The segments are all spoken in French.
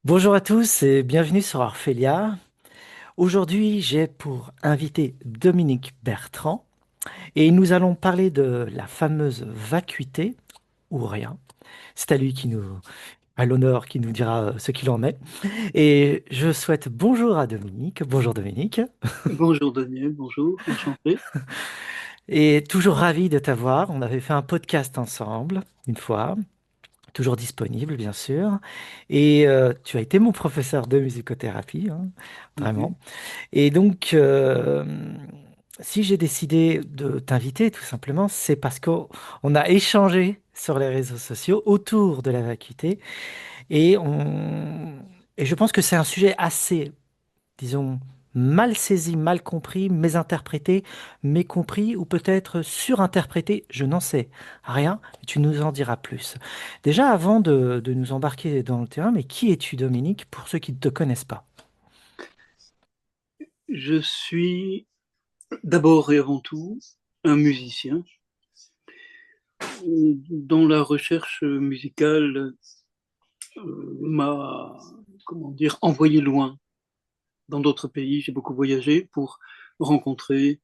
Bonjour à tous et bienvenue sur Orphelia. Aujourd'hui, j'ai pour invité Dominique Bertrand et nous allons parler de la fameuse vacuité ou rien. C'est à lui à l'honneur, qui nous dira ce qu'il en est. Et je souhaite bonjour à Dominique. Bonjour Dominique. Bonjour Daniel, bonjour, enchanté. Et toujours ravi de t'avoir. On avait fait un podcast ensemble une fois, toujours disponible bien sûr. Et tu as été mon professeur de musicothérapie, hein, Mhm. vraiment. Et donc, si j'ai décidé de t'inviter, tout simplement, c'est parce qu'on a échangé sur les réseaux sociaux autour de la vacuité et, et je pense que c'est un sujet assez, disons, mal saisi, mal compris, mésinterprété, mécompris ou peut-être surinterprété, je n'en sais rien, mais tu nous en diras plus. Déjà, avant de nous embarquer dans le terrain, mais qui es-tu, Dominique, pour ceux qui ne te connaissent pas? Je suis d'abord et avant tout un musicien dont la recherche musicale m'a, comment dire, envoyé loin dans d'autres pays. J'ai beaucoup voyagé pour rencontrer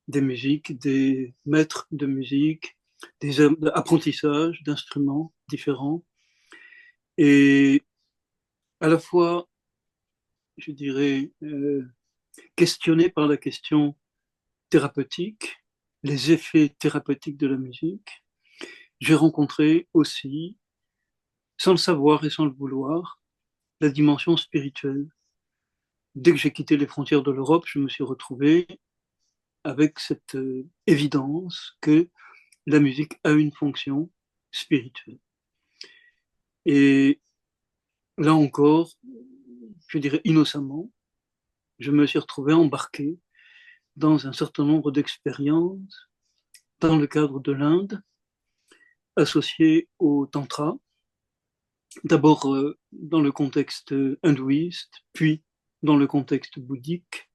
des musiques, des maîtres de musique, des apprentissages d'instruments différents et à la fois, je dirais, questionné par la question thérapeutique, les effets thérapeutiques de la musique. J'ai rencontré aussi, sans le savoir et sans le vouloir, la dimension spirituelle. Dès que j'ai quitté les frontières de l'Europe, je me suis retrouvé avec cette évidence que la musique a une fonction spirituelle. Et là encore, je dirais innocemment, je me suis retrouvé embarqué dans un certain nombre d'expériences dans le cadre de l'Inde, associées au tantra, d'abord dans le contexte hindouiste, puis dans le contexte bouddhique.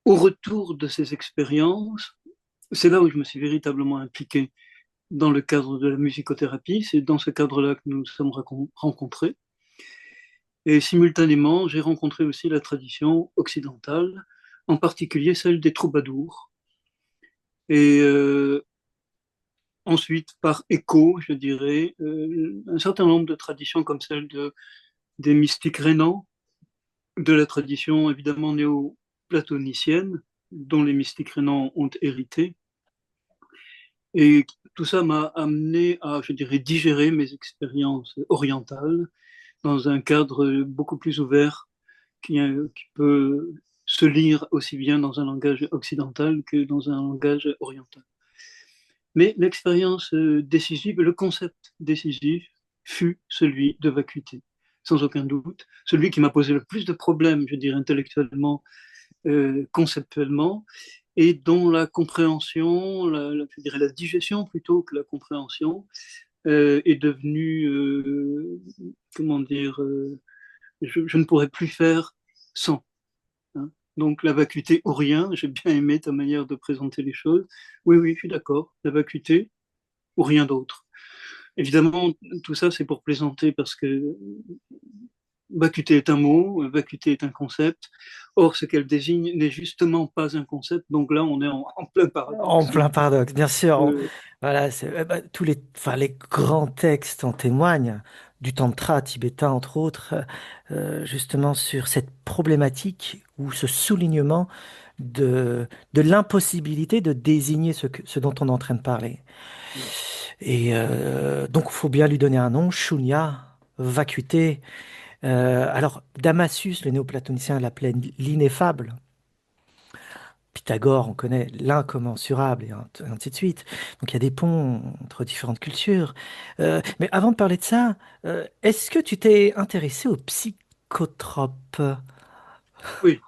Au retour de ces expériences, c'est là où je me suis véritablement impliqué dans le cadre de la musicothérapie. C'est dans ce cadre-là que nous nous sommes rencontrés. Et simultanément, j'ai rencontré aussi la tradition occidentale, en particulier celle des troubadours. Et ensuite, par écho, je dirais, un certain nombre de traditions comme celle des mystiques rénans, de la tradition évidemment néo-platonicienne, dont les mystiques rénans ont hérité. Et tout ça m'a amené à, je dirais, digérer mes expériences orientales dans un cadre beaucoup plus ouvert qui peut se lire aussi bien dans un langage occidental que dans un langage oriental. Mais l'expérience décisive, le concept décisif fut celui de vacuité, sans aucun doute. Celui qui m'a posé le plus de problèmes, je dirais, intellectuellement, conceptuellement, et dont la compréhension, je dirais la digestion plutôt que la compréhension, est devenue, comment dire, je ne pourrais plus faire sans. Hein. Donc la vacuité ou rien, j'ai bien aimé ta manière de présenter les choses. Oui, oui, je suis d'accord. La vacuité ou rien d'autre. Évidemment, tout ça, c'est pour plaisanter parce que vacuité est un mot, vacuité est un concept. Or, ce qu'elle désigne n'est justement pas un concept. Donc là, on est en plein En paradoxe. plein paradoxe, bien sûr. Euh, Voilà, tous enfin, les grands textes en témoignent, du tantra tibétain entre autres, justement sur cette problématique ou ce soulignement de l'impossibilité de désigner ce dont on est en train de parler. Et donc, il faut bien lui donner un nom, shunya, vacuité. Alors, Damasus, le néoplatonicien, l'appelait l'ineffable. Pythagore, on connaît l'incommensurable et ainsi de suite. Donc il y a des ponts entre différentes cultures. Mais avant de parler de ça, est-ce que tu t'es intéressé aux psychotropes oui,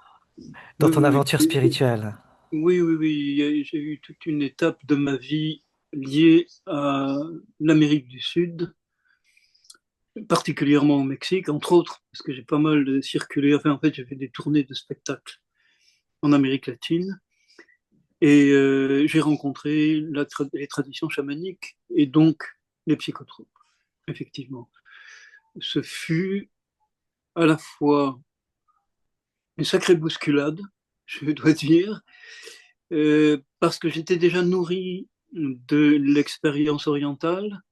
dans oui, ton oui, aventure oui. spirituelle? Oui, oui, oui. J'ai eu toute une étape de ma vie liée à l'Amérique du Sud, particulièrement au Mexique, entre autres, parce que j'ai pas mal circulé. Enfin, en fait, j'ai fait des tournées de spectacles en Amérique latine. Et j'ai rencontré les traditions chamaniques et donc les psychotropes, effectivement. ce fut à la fois une sacrée bousculade, je dois dire, parce que j'étais déjà nourri de l'expérience orientale.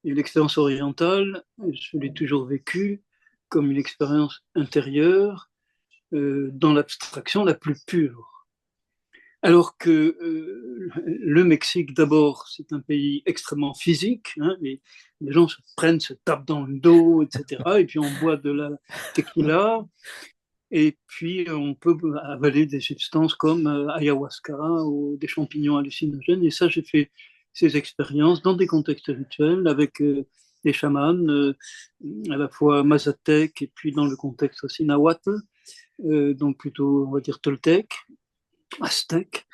Et l'expérience orientale, je l'ai toujours vécue comme une expérience intérieure, dans l'abstraction la plus pure. Alors que le Mexique, d'abord, c'est un pays extrêmement physique. Hein, les gens se prennent, se tapent dans le dos, etc. Et puis on boit de la tequila. Et puis on peut avaler des substances comme ayahuasca ou des champignons hallucinogènes. Et ça, j'ai fait ces expériences dans des contextes rituels avec des chamans, à la fois mazatèques et puis dans le contexte aussi nahuatl, donc plutôt, on va dire, toltèque, aztèque.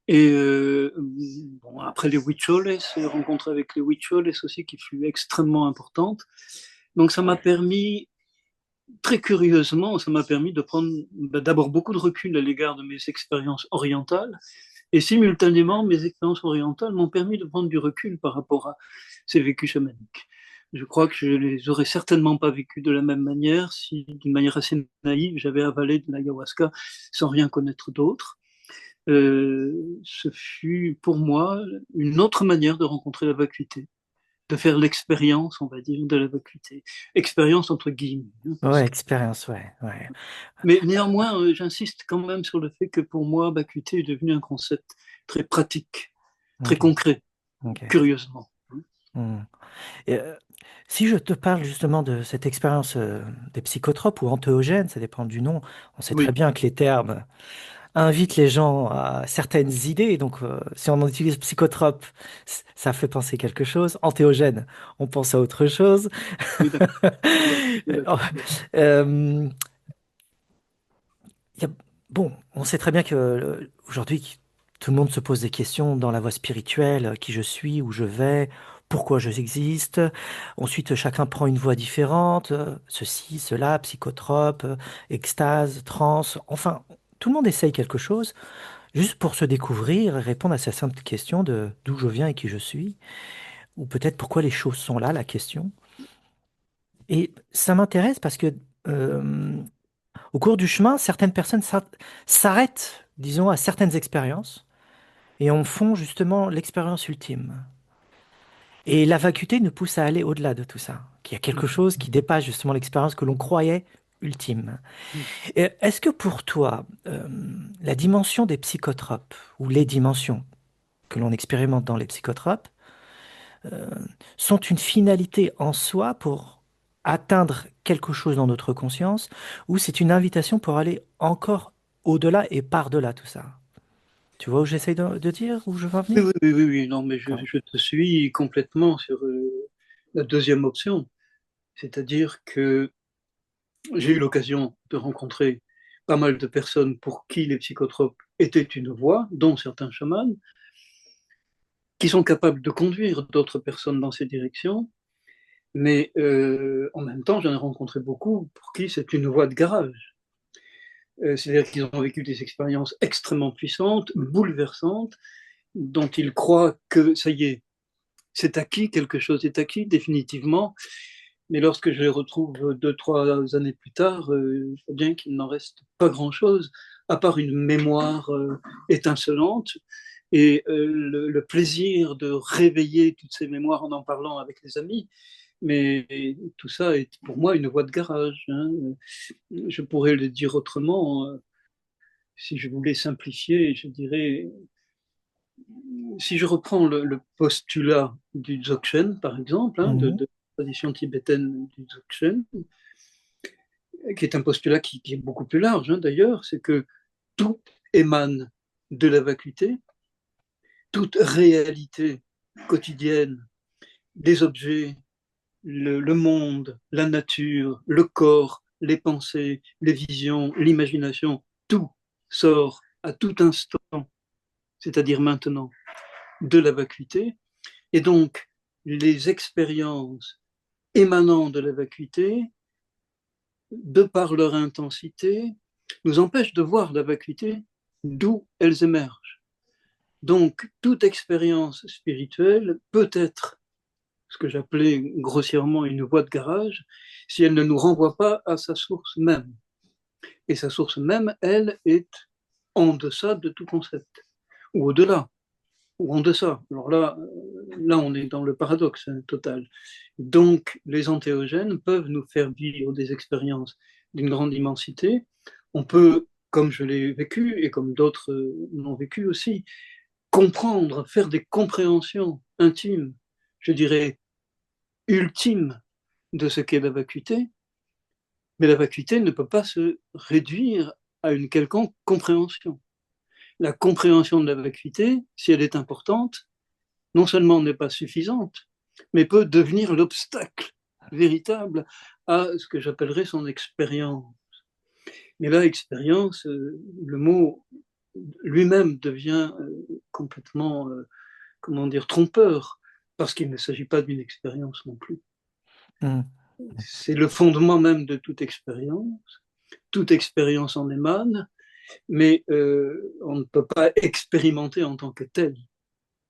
Et bon, après les huicholes, rencontre avec les huicholes aussi qui fut extrêmement importante. Donc ça m'a permis, très curieusement, ça m'a permis de prendre d'abord beaucoup de recul à l'égard de mes expériences orientales. Et simultanément, mes expériences orientales m'ont permis de prendre du recul par rapport à ces vécus chamaniques. Je crois que je ne les aurais certainement pas vécus de la même manière si, d'une manière assez naïve, j'avais avalé de l'ayahuasca sans rien connaître d'autre. Ce fut pour moi une autre manière de rencontrer la vacuité, de faire l'expérience, on va dire, de la vacuité. Expérience entre guillemets, hein, parce Ouais, que... expérience, ouais, ouais. Mais néanmoins, j'insiste quand même sur le fait que pour moi, vacuité est devenu un concept très pratique, très Ok, concret, ok. curieusement. Hmm. Et, si je te parle justement de cette expérience des psychotropes ou antéogènes, ça dépend du nom, on sait très Oui, bien que les termes invitent les gens à certaines idées. Donc, si on en utilise psychotrope, ça fait penser quelque chose. Antéogène, on pense à autre chose. oui, d'accord. D'accord. Euh, il y a- bon, on sait très bien que aujourd'hui, tout le monde se pose des questions dans la voie spirituelle, qui je suis, où je vais, pourquoi je existe. Ensuite, chacun prend une voie différente, ceci, cela, psychotrope, extase, transe. Enfin, tout le monde essaye quelque chose, juste pour se découvrir et répondre à cette simple question de d'où je viens et qui je suis, ou peut-être pourquoi les choses sont là, la question. Et ça m'intéresse parce que euh, au cours du chemin, certaines personnes s'arrêtent, disons, à certaines expériences et en font justement l'expérience ultime. Et la vacuité nous pousse à aller au-delà de tout ça, qu'il y a quelque chose qui dépasse justement l'expérience que l'on croyait ultime. Et est-ce que pour toi, la dimension des psychotropes, ou les dimensions que l'on expérimente dans les psychotropes, euh, sont une finalité en soi pour atteindre quelque chose dans notre conscience, ou c'est une invitation pour aller encore au-delà et par-delà tout ça? Tu vois où j'essaye de dire, où je veux en Oui, venir? oui, oui, oui, oui, non, mais D'accord. je te suis complètement sur la deuxième option. C'est-à-dire que j'ai eu l'occasion de rencontrer pas mal de personnes pour qui les psychotropes étaient une voie, dont certains chamans, qui sont capables de conduire d'autres personnes dans ces directions. Mais en même temps, j'en ai rencontré beaucoup pour qui c'est une voie de garage. C'est-à-dire qu'ils ont vécu des expériences extrêmement puissantes, bouleversantes, dont ils croient que ça y est, c'est acquis, quelque chose est acquis définitivement. Mais lorsque je les retrouve 2, 3 années plus tard, je vois bien qu'il n'en reste pas grand-chose, à part une mémoire étincelante et le plaisir de réveiller toutes ces mémoires en parlant avec les amis. Mais tout ça est pour moi une voie de garage, hein. Je pourrais le dire autrement, si je voulais simplifier, je dirais, si je reprends le postulat du Dzogchen, par exemple, hein, Mhm. de la tradition tibétaine du Dzogchen, qui est un postulat qui est beaucoup plus large, hein, d'ailleurs, c'est que tout émane de la vacuité, toute réalité quotidienne des objets, le monde, la nature, le corps, les pensées, les visions, l'imagination, tout sort à tout instant, c'est-à-dire maintenant, de la vacuité. Et donc, les expériences émanant de la vacuité, de par leur intensité, nous empêchent de voir la vacuité d'où elles émergent. Donc, toute expérience spirituelle peut être ce que j'appelais grossièrement une voie de garage, si elle ne nous renvoie pas à sa source même. Et sa source même, elle, est en deçà de tout concept, ou au-delà, ou en deçà. Alors là, on est dans le paradoxe total. Donc, les antéogènes peuvent nous faire vivre des expériences d'une grande immensité. On peut, comme je l'ai vécu et comme d'autres l'ont vécu aussi, comprendre, faire des compréhensions intimes, je dirais ultimes de ce qu'est la vacuité, mais la vacuité ne peut pas se réduire à une quelconque compréhension. La compréhension de la vacuité, si elle est importante, non seulement n'est pas suffisante, mais peut devenir l'obstacle véritable à ce que j'appellerais son expérience. Mais là, expérience, le mot lui-même devient complètement, comment dire, trompeur, parce qu'il ne s'agit pas d'une expérience non plus. Hmm. C'est le fondement même de toute expérience. Toute expérience en émane, mais on ne peut pas expérimenter en tant que tel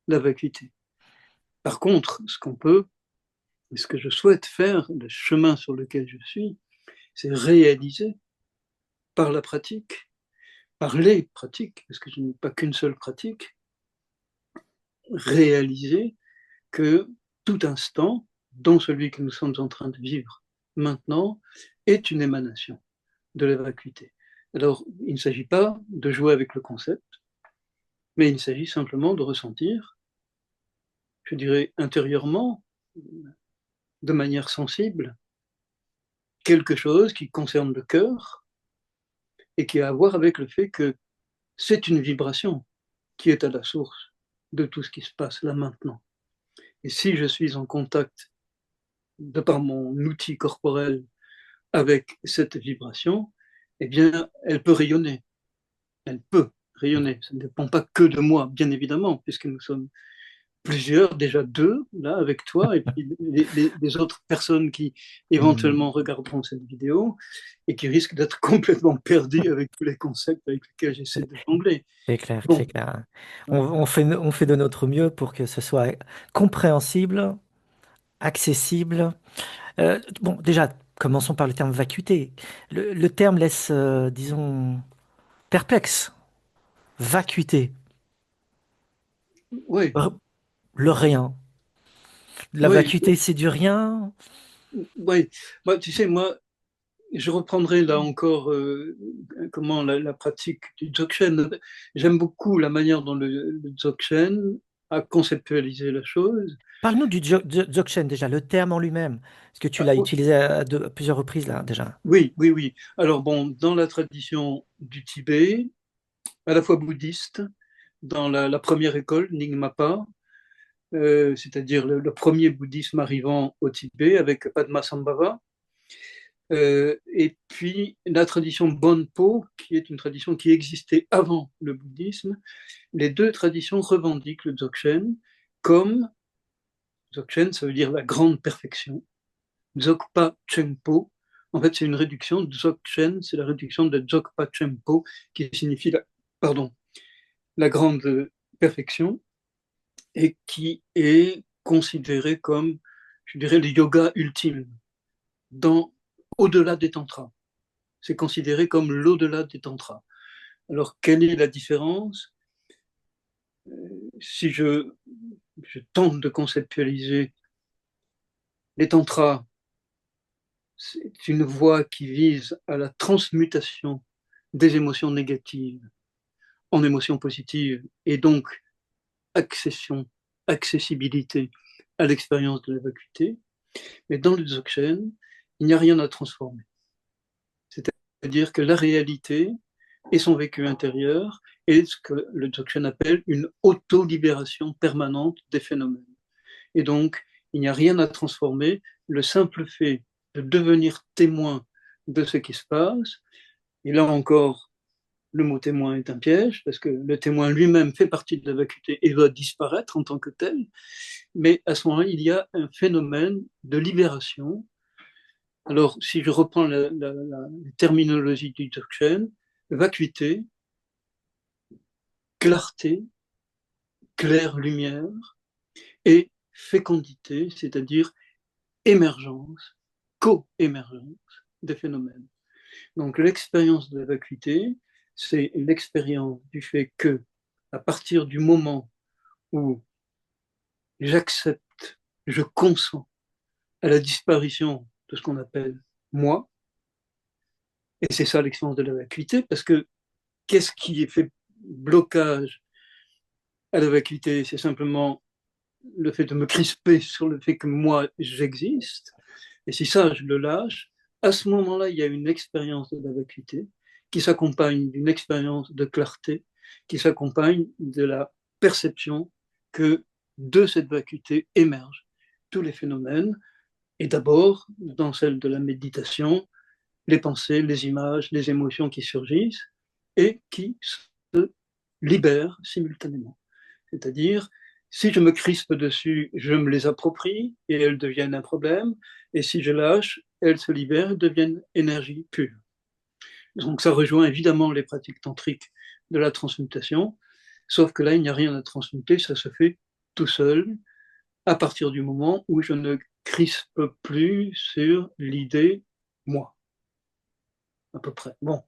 la vacuité. Par contre, ce qu'on peut, et ce que je souhaite faire, le chemin sur lequel je suis, c'est réaliser par la pratique, par les pratiques, parce que je n'ai pas qu'une seule pratique, réaliser que tout instant, dont celui que nous sommes en train de vivre maintenant, est une émanation de la vacuité. Alors, il ne s'agit pas de jouer avec le concept, mais il s'agit simplement de ressentir, je dirais intérieurement, de manière sensible, quelque chose qui concerne le cœur et qui a à voir avec le fait que c'est une vibration qui est à la source de tout ce qui se passe là maintenant. Et si je suis en contact, de par mon outil corporel, avec cette vibration, eh bien, elle peut rayonner. Elle peut rayonner. Ça ne dépend pas que de moi, bien évidemment, puisque nous sommes plusieurs, déjà deux, là, avec toi, et puis les autres personnes qui Hmm. éventuellement regarderont cette vidéo et qui risquent d'être complètement perdues avec tous les concepts avec lesquels j'essaie de jongler. C'est clair, c'est Bon, clair. voilà. On fait de notre mieux pour que ce soit compréhensible, accessible. Bon, déjà, commençons par le terme vacuité. Le terme laisse, disons, perplexe. Vacuité. Oui, R- Le rien. La oui, vacuité, c'est du rien. oui. Moi, tu sais, moi, je reprendrai là encore comment la pratique du Dzogchen. J'aime beaucoup la manière dont le Dzogchen a conceptualisé la chose. Parle-nous du Dzogchen déjà, le terme en lui-même. Parce que tu Ah, l'as oh, utilisé à plusieurs reprises là, déjà. oui, oui, oui. Alors bon, dans la tradition du Tibet, à la fois bouddhiste, dans la première école, Nyingmapa, c'est-à-dire le premier bouddhisme arrivant au Tibet avec Padmasambhava, et puis la tradition Bonpo, qui est une tradition qui existait avant le bouddhisme. Les deux traditions revendiquent le Dzogchen comme, Dzogchen, ça veut dire la grande perfection. Dzogpa Chempo, en fait, c'est une réduction. Dzogchen, c'est la réduction de Dzogpa Chempo, qui signifie pardon, la grande perfection, et qui est considéré comme, je dirais, le yoga ultime, dans, au-delà des tantras. C'est considéré comme l'au-delà des tantras. Alors, quelle est la différence? Si je tente de conceptualiser les tantras, c'est une voie qui vise à la transmutation des émotions négatives en émotions positives et donc accession, accessibilité à l'expérience de la vacuité. Mais dans le Dzogchen, il n'y a rien à transformer. C'est-à-dire que la réalité et son vécu intérieur est ce que le Dzogchen appelle une auto-libération permanente des phénomènes. Et donc, il n'y a rien à transformer. Le simple fait de devenir témoin de ce qui se passe, et là encore, le mot témoin est un piège, parce que le témoin lui-même fait partie de la vacuité et doit disparaître en tant que tel, mais à ce moment-là, il y a un phénomène de libération. Alors, si je reprends la terminologie du Dzogchen, vacuité, clarté, claire lumière, et fécondité, c'est-à-dire émergence, co-émergence des phénomènes. Donc l'expérience de la vacuité, c'est l'expérience du fait que, à partir du moment où j'accepte, je consens à la disparition de ce qu'on appelle moi, et c'est ça l'expérience de la vacuité, parce que qu'est-ce qui fait blocage à la vacuité? C'est simplement le fait de me crisper sur le fait que moi, j'existe. Et si ça, je le lâche, à ce moment-là, il y a une expérience de la vacuité qui s'accompagne d'une expérience de clarté, qui s'accompagne de la perception que de cette vacuité émergent tous les phénomènes, et d'abord, dans celle de la méditation, les pensées, les images, les émotions qui surgissent et qui se libèrent simultanément. C'est-à-dire, si je me crispe dessus, je me les approprie et elles deviennent un problème. Et si je lâche, elles se libèrent et deviennent énergie pure. Donc ça rejoint évidemment les pratiques tantriques de la transmutation, sauf que là, il n'y a rien à transmuter, ça se fait tout seul, à partir du moment où je ne crispe plus sur l'idée moi, à peu près. Bon,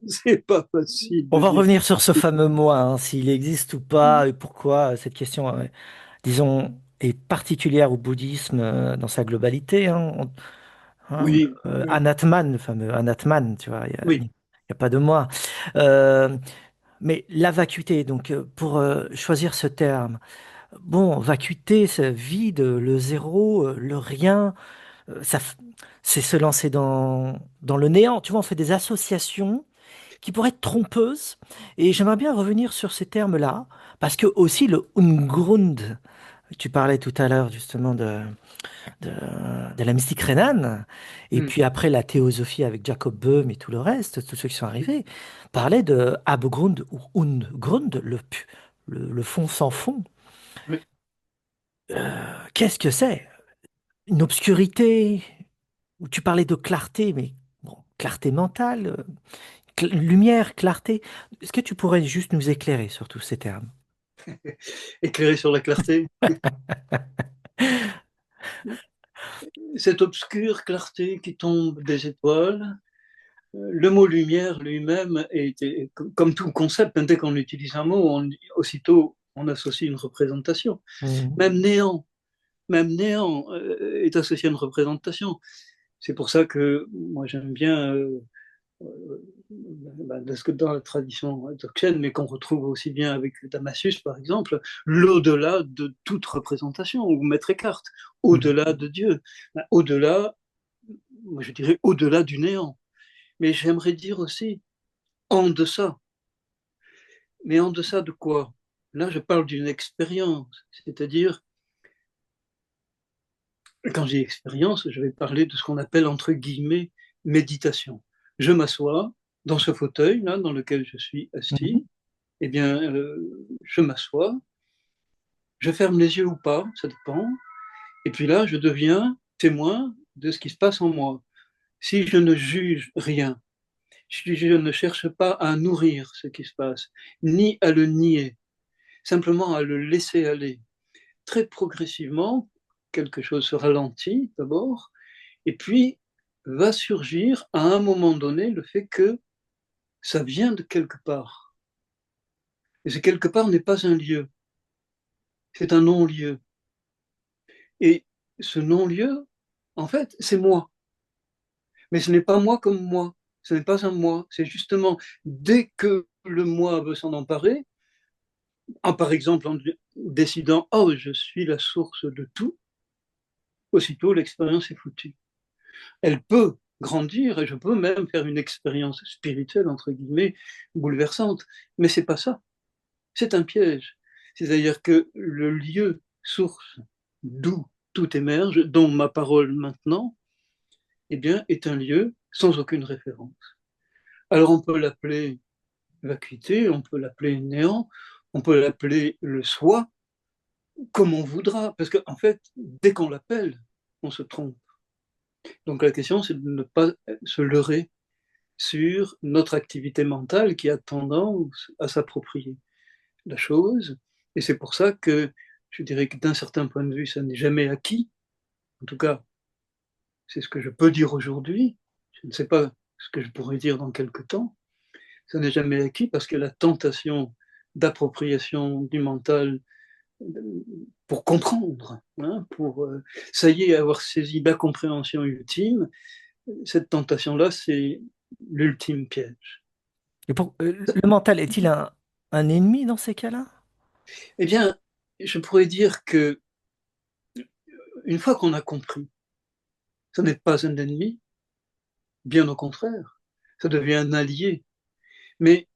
c'est pas facile On de va dire. revenir sur ce fameux moi, hein, s'il existe ou pas, et pourquoi cette question, disons, est particulière au bouddhisme dans sa globalité. Hein. Oui, oui, Anatman, le fameux Anatman, tu vois, il oui. n'y a pas de moi. Euh, mais la vacuité, donc pour choisir ce terme, bon, vacuité, c'est vide, le zéro, le rien, c'est se lancer dans le néant. Tu vois, on fait des associations qui pourraient être trompeuses. Et j'aimerais bien revenir sur ces termes-là, parce que aussi le Ungrund, tu parlais tout à l'heure justement de, de la mystique rhénane, et Mm. puis après la théosophie avec Jacob Böhm et tout le reste, tous ceux qui sont arrivés, parlaient de Abgrund ou Ungrund, le fond sans fond. Oui. Qu'est-ce que c'est? Une obscurité, où tu parlais de clarté, mais bon, clarté mentale, lumière, clarté. Est-ce que tu pourrais juste nous éclairer sur tous ces termes? Éclairé sur la clarté. Cette obscure clarté qui tombe des étoiles, le mot lumière lui-même est, comme tout concept, dès qu'on utilise un mot, aussitôt on associe une représentation. Mhm. Même néant, même néant est associé à une représentation. C'est pour ça que moi j'aime bien parce que dans la tradition dzogchen, mais qu'on retrouve aussi bien avec Damassus par exemple, l'au-delà de toute représentation, ou Maître Eckhart, Mhm. au-delà de Dieu, au-delà, moi je dirais au-delà du néant. Mais j'aimerais dire aussi en deçà. Mais en deçà de quoi? Là, je parle d'une expérience, c'est-à-dire, quand j'ai expérience, je vais parler de ce qu'on appelle entre guillemets méditation. Je m'assois dans ce fauteuil là dans lequel je suis Mhm. assis. Eh bien, je m'assois, je ferme les yeux ou pas, ça dépend. Et puis là, je deviens témoin de ce qui se passe en moi. Si je ne juge rien, si je ne cherche pas à nourrir ce qui se passe, ni à le nier, simplement à le laisser aller, très progressivement, quelque chose se ralentit d'abord, et puis va surgir à un moment donné le fait que ça vient de quelque part. Et ce quelque part n'est pas un lieu, c'est un non-lieu. Et ce non-lieu, en fait, c'est moi. Mais ce n'est pas moi comme moi. Ce n'est pas un moi. C'est justement dès que le moi veut s'en emparer, par exemple en décidant, oh, je suis la source de tout, aussitôt l'expérience est foutue. Elle peut grandir et je peux même faire une expérience spirituelle, entre guillemets, bouleversante. Mais c'est pas ça. C'est un piège. C'est-à-dire que le lieu source d'où tout émerge, dont ma parole maintenant, eh bien, est un lieu sans aucune référence. Alors on peut l'appeler vacuité, on peut l'appeler néant, on peut l'appeler le soi, comme on voudra, parce qu'en fait, dès qu'on l'appelle, on se trompe. Donc la question, c'est de ne pas se leurrer sur notre activité mentale qui a tendance à s'approprier la chose. Et c'est pour ça que Je dirais que d'un certain point de vue, ça n'est jamais acquis. En tout cas, c'est ce que je peux dire aujourd'hui. Je ne sais pas ce que je pourrais dire dans quelque temps. Ça n'est jamais acquis parce que la tentation d'appropriation du mental pour comprendre, hein, pour ça y est, avoir saisi la compréhension ultime, cette tentation-là, c'est l'ultime piège. Et le mental est-il un ennemi dans ces cas-là? Eh bien, je pourrais dire que une fois qu'on a compris, ça n'est pas un ennemi, bien au contraire, ça devient un allié. Mais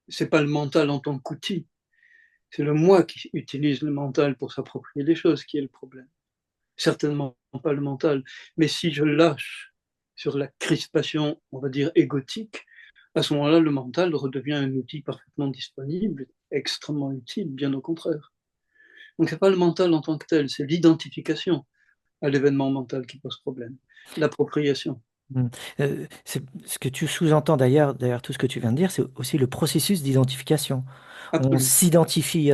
c'est pas le mental en tant qu'outil, c'est le moi qui utilise le mental pour s'approprier les choses qui est le problème. Certainement pas le mental. Mais si je lâche sur la crispation, on va dire, égotique, à ce moment-là, le mental redevient un outil parfaitement disponible, extrêmement utile, bien au contraire. Donc, ce n'est pas le mental en tant que tel, c'est l'identification à l'événement mental qui pose problème, l'appropriation. Hmm. Ce que tu sous-entends d'ailleurs, derrière tout ce que tu viens de dire, c'est aussi le processus d'identification. On Absolument. s'identifie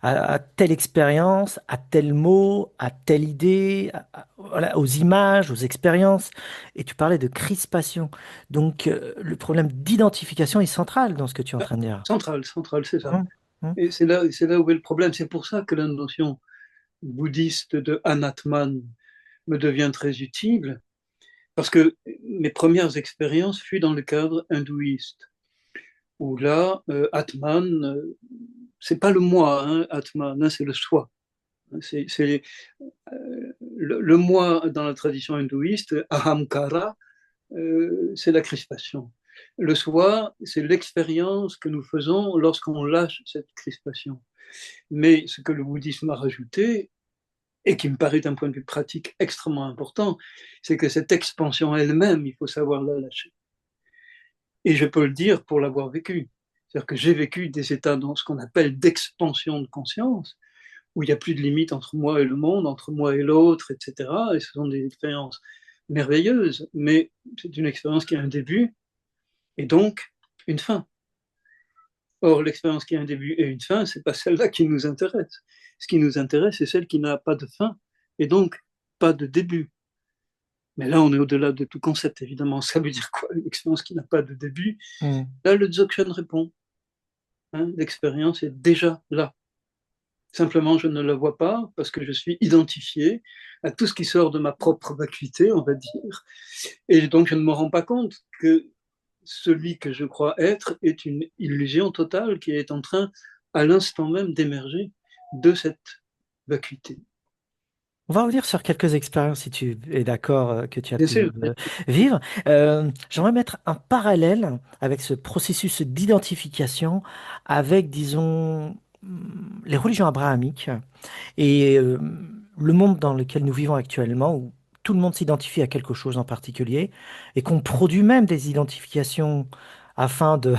à telle expérience, à tel mot, à telle idée, voilà, aux images, aux expériences. Et tu parlais de crispation. Donc, le problème d'identification est central dans ce que tu es en train de dire. Central, central, c'est ça. Hmm. Hmm. Et c'est là où est le problème. C'est pour ça que la notion bouddhiste de Anatman me devient très utile, parce que mes premières expériences furent dans le cadre hindouiste, où là, Atman, c'est pas le moi, hein, Atman, hein, c'est le soi. C'est le moi dans la tradition hindouiste, Ahamkara, c'est la crispation. Le soi, c'est l'expérience que nous faisons lorsqu'on lâche cette crispation. Mais ce que le bouddhisme a rajouté, et qui me paraît d'un point de vue pratique extrêmement important, c'est que cette expansion elle-même, il faut savoir la lâcher. Et je peux le dire pour l'avoir vécu. C'est-à-dire que j'ai vécu des états dans ce qu'on appelle d'expansion de conscience, où il n'y a plus de limite entre moi et le monde, entre moi et l'autre, etc. Et ce sont des expériences merveilleuses, mais c'est une expérience qui a un début et donc une fin. Or, l'expérience qui a un début et une fin, c'est pas celle-là qui nous intéresse. Ce qui nous intéresse, c'est celle qui n'a pas de fin et donc pas de début. Mais là, on est au-delà de tout concept, évidemment. Ça veut dire quoi, une expérience qui n'a pas de début? Hmm. Là, le Dzogchen répond, hein, l'expérience est déjà là. Simplement, je ne la vois pas parce que je suis identifié à tout ce qui sort de ma propre vacuité, on va dire. Et donc, je ne me rends pas compte que celui que je crois être est une illusion totale qui est en train, à l'instant même, d'émerger de cette vacuité. On va revenir sur quelques expériences, si tu es d'accord, que tu as Bien pu sûr, vivre. J'aimerais mettre un parallèle avec ce processus d'identification avec, disons, les religions abrahamiques et le monde dans lequel nous vivons actuellement, où tout le monde s'identifie à quelque chose en particulier et qu'on produit même des identifications afin de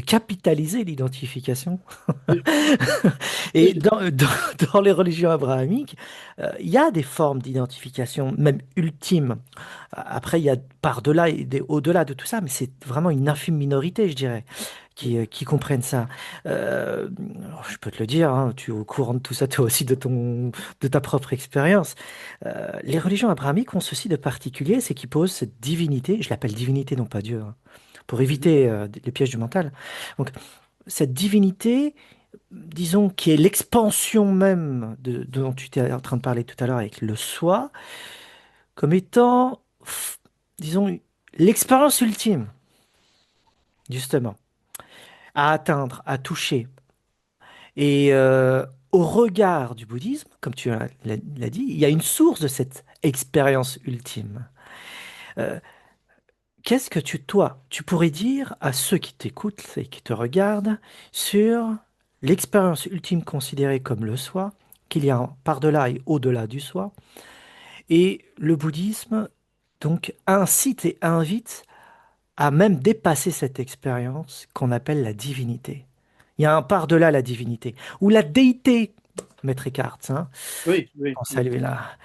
capitaliser l'identification. Et oui, dans les religions abrahamiques, il y a des formes d'identification, même ultimes. Après, il y a par-delà et au-delà de tout ça, mais c'est vraiment une infime minorité, je dirais, qui comprennent ça. Je peux te le dire, hein, tu es au courant de tout ça, toi aussi, de ta propre expérience. Les religions abrahamiques ont ceci de particulier, c'est qu'ils posent cette divinité, je l'appelle divinité, non pas Dieu, hein, pour éviter les pièges du mental. Donc, cette divinité disons, qui est l'expansion même dont tu étais en train de parler tout à l'heure avec le soi, comme étant, disons, l'expérience ultime, justement, à atteindre, à toucher. Et au regard du bouddhisme, comme tu l'as dit, il y a une source de cette expérience ultime. Euh, Qu'est-ce que toi, tu pourrais dire à ceux qui t'écoutent et qui te regardent sur l'expérience ultime considérée comme le soi, qu'il y a par-delà et au-delà du soi, et le bouddhisme donc incite et invite à même dépasser cette expérience qu'on appelle la divinité. Il y a un par-delà la divinité, ou la déité, Maître Eckhart, hein, oui, oui, en oui. saluer là.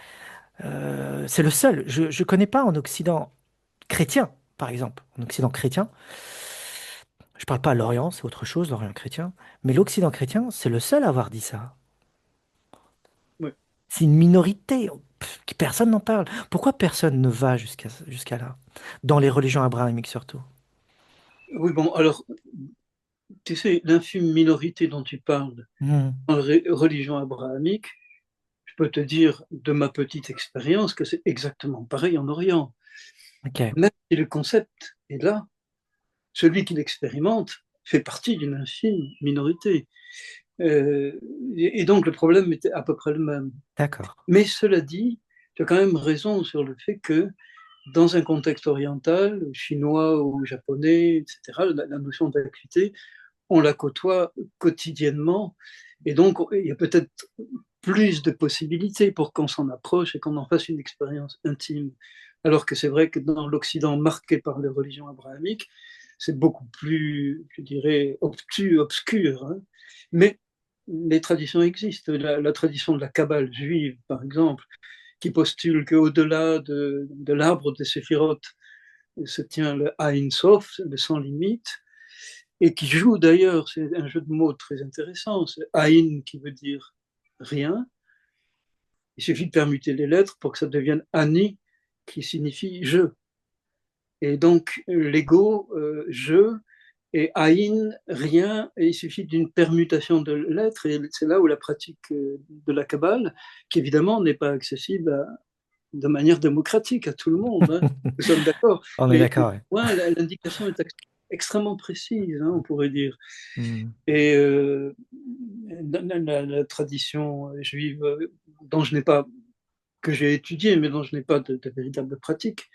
C'est le seul. Je ne connais pas en Occident chrétien, par exemple, en Occident chrétien. Je parle pas à l'Orient, c'est autre chose, l'Orient chrétien. Mais l'Occident chrétien, c'est le seul à avoir dit ça. C'est une minorité. Personne n'en parle. Pourquoi personne ne va jusqu'à là? Dans les religions abrahamiques surtout. Oui, bon, alors, tu sais, l'infime minorité dont tu parles Hmm, en religion abrahamique, je peux te dire de ma petite expérience que c'est exactement pareil en Orient. ok, Même si le concept est là, celui qui l'expérimente fait partie d'une infime minorité. Euh, et donc le problème était à peu près le même. d'accord. Mais cela dit, tu as quand même raison sur le fait que dans un contexte oriental, chinois ou japonais, etc., la notion d'acuité, on la côtoie quotidiennement. Et donc, il y a peut-être plus de possibilités pour qu'on s'en approche et qu'on en fasse une expérience intime. Alors que c'est vrai que dans l'Occident marqué par les religions abrahamiques, c'est beaucoup plus, je dirais, obtus, obscur. Hein. Mais les traditions existent. La tradition de la Kabbale juive, par exemple, qui postule qu'au-delà de l'arbre des séphirotes se tient le Ein Sof, le sans limite, et qui joue d'ailleurs, c'est un jeu de mots très intéressant, c'est Ein qui veut dire rien, il suffit de permuter les lettres pour que ça devienne Ani qui signifie je. Et donc l'ego, je, et Aïn, rien, et il suffit d'une permutation de lettres, et c'est là où la pratique de la Kabbale, qui évidemment n'est pas accessible de manière démocratique à tout le monde, hein. Nous sommes d'accord, On est mais d'accord, ouais. ouais, l'indication est extrêmement précise, hein, on pourrait dire. Hmm. Et la tradition juive, dont je n'ai pas, que j'ai étudié, mais dont je n'ai pas de véritable pratique,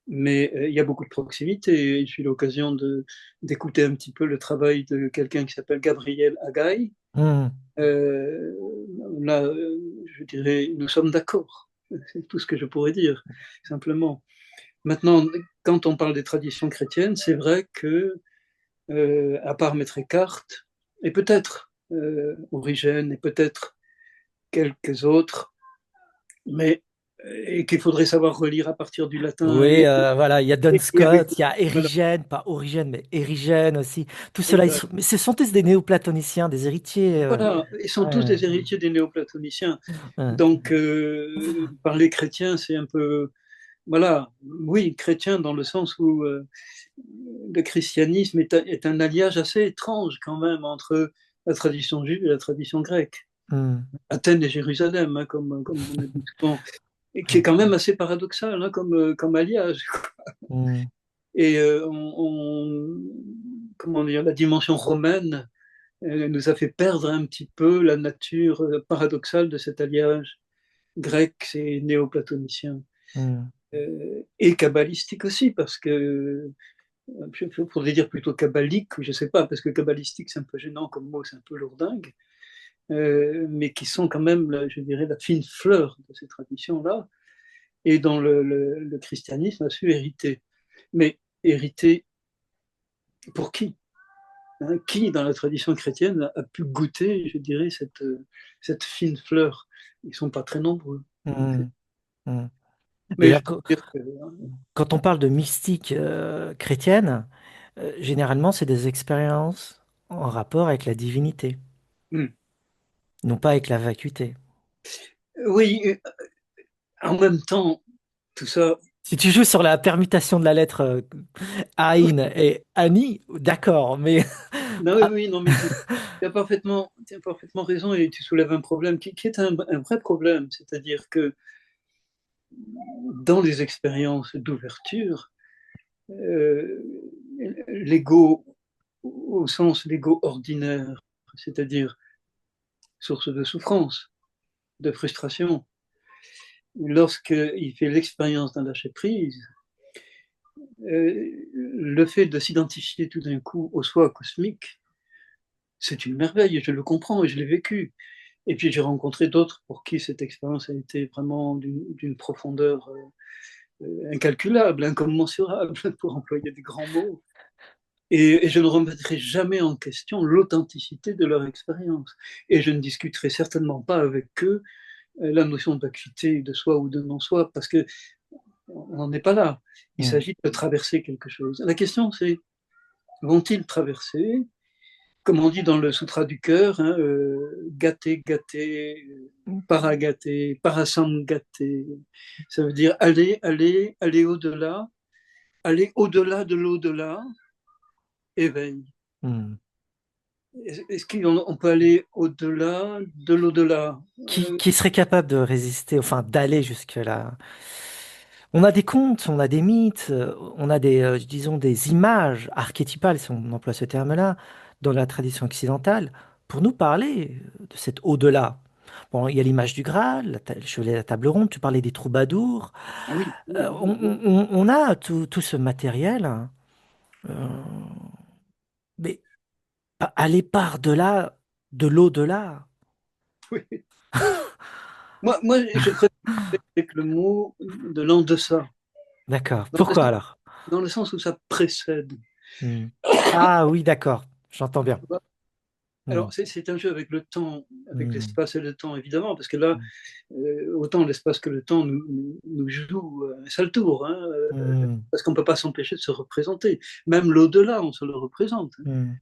mais il y a beaucoup de proximité. J'ai eu l'occasion d'écouter un petit peu le travail de quelqu'un qui s'appelle Gabriel Agaï. Hmm. Euh, Là, je dirais, nous sommes d'accord. C'est tout ce que je pourrais dire, simplement. Maintenant, quand on parle des traditions chrétiennes, c'est vrai que, à part Maître Eckhart, et peut-être Origène, et peut-être quelques autres, mais et qu'il faudrait savoir relire à partir du latin, Oui, voilà, il y a Duns et avec Scott, il y a voilà, Érigène, pas Origène, mais Érigène aussi. Tout cela, exact. mais ce sont tous des néoplatoniciens, des héritiers. Voilà, ils sont tous Ouais, des héritiers des néoplatoniciens. ouais. Donc, parler chrétien, c'est un peu, voilà, oui, chrétien dans le sens où le christianisme est un alliage assez étrange quand même entre la tradition juive et la tradition grecque. Hmm. Athènes et Jérusalem, hein, comme on a dit souvent, et qui est Ouais. quand même assez paradoxal hein, comme alliage. Hmm. Et comment dire, la dimension romaine nous a fait perdre un petit peu la nature paradoxale de cet alliage grec et néoplatonicien. Hmm. Et kabbalistique aussi, parce que, il faudrait dire plutôt kabbalique, je ne sais pas, parce que kabbalistique c'est un peu gênant comme mot, c'est un peu lourdingue, mais qui sont quand même, je dirais, la fine fleur de ces traditions-là, et dont le christianisme a su hériter. Mais hériter pour qui hein, qui, dans la tradition chrétienne, a pu goûter, je dirais, cette fine fleur? Ils ne sont pas très nombreux. Hmm. Hmm. Mais je D'ailleurs, peux dire que quand on parle de mystique chrétienne, généralement, c'est des expériences en rapport avec la divinité, hmm. non pas avec la vacuité. Oui, en même temps, tout ça, Si tu joues sur la permutation de la lettre Ain et Ani, d'accord, mais non, oui, ah, oui, non, mais tu as parfaitement raison et tu soulèves un problème qui est un vrai problème, c'est-à-dire que dans les expériences d'ouverture, euh, l'ego, au sens l'ego ordinaire, c'est-à-dire source de souffrance, de frustration, lorsqu'il fait l'expérience d'un lâcher-prise, le fait de s'identifier tout d'un coup au soi cosmique, c'est une merveille, et je le comprends et je l'ai vécu. Et puis j'ai rencontré d'autres pour qui cette expérience a été vraiment d'une profondeur incalculable, incommensurable, pour employer des grands mots. Et je ne remettrai jamais en question l'authenticité de leur expérience. Et je ne discuterai certainement pas avec eux la notion d'acuité de soi ou de non-soi, parce que on n'en est pas là. Il hmm, s'agit de traverser quelque chose. La question, c'est vont-ils traverser comme on dit dans le Sutra du cœur, hein, gâté, gâté, paragaté, parasamgaté. Ça veut dire aller, aller, aller au-delà de l'au-delà, éveil. Hmm. Est-ce qu'on peut aller au-delà de l'au-delà? Qui serait capable de résister, enfin d'aller jusque-là? On a des contes, on a des mythes, on a disons, des images archétypales, si on emploie ce terme-là, dans la tradition occidentale, pour nous parler de cet au-delà. Bon, il y a l'image du Graal, le chevalet à la table ronde, tu parlais des troubadours. Ah oui, Euh, oui, on, oui, oui. on a tout ce matériel, hein, euh, mais aller par-delà, de l'au-delà. Oui. Moi, je préfère avec le mot de l'en-deçà, D'accord. dans le Pourquoi sens, alors? dans le sens où ça précède. Hmm. Ah oui, d'accord. J'entends bien. Hmm. Alors, c'est un jeu avec le temps, avec Hmm. l'espace et le temps, évidemment, parce que là, autant l'espace que le temps nous joue un sale tour, hein, Hmm. parce qu'on ne peut pas s'empêcher de se représenter. Même l'au-delà, on se le représente, hein. Hmm.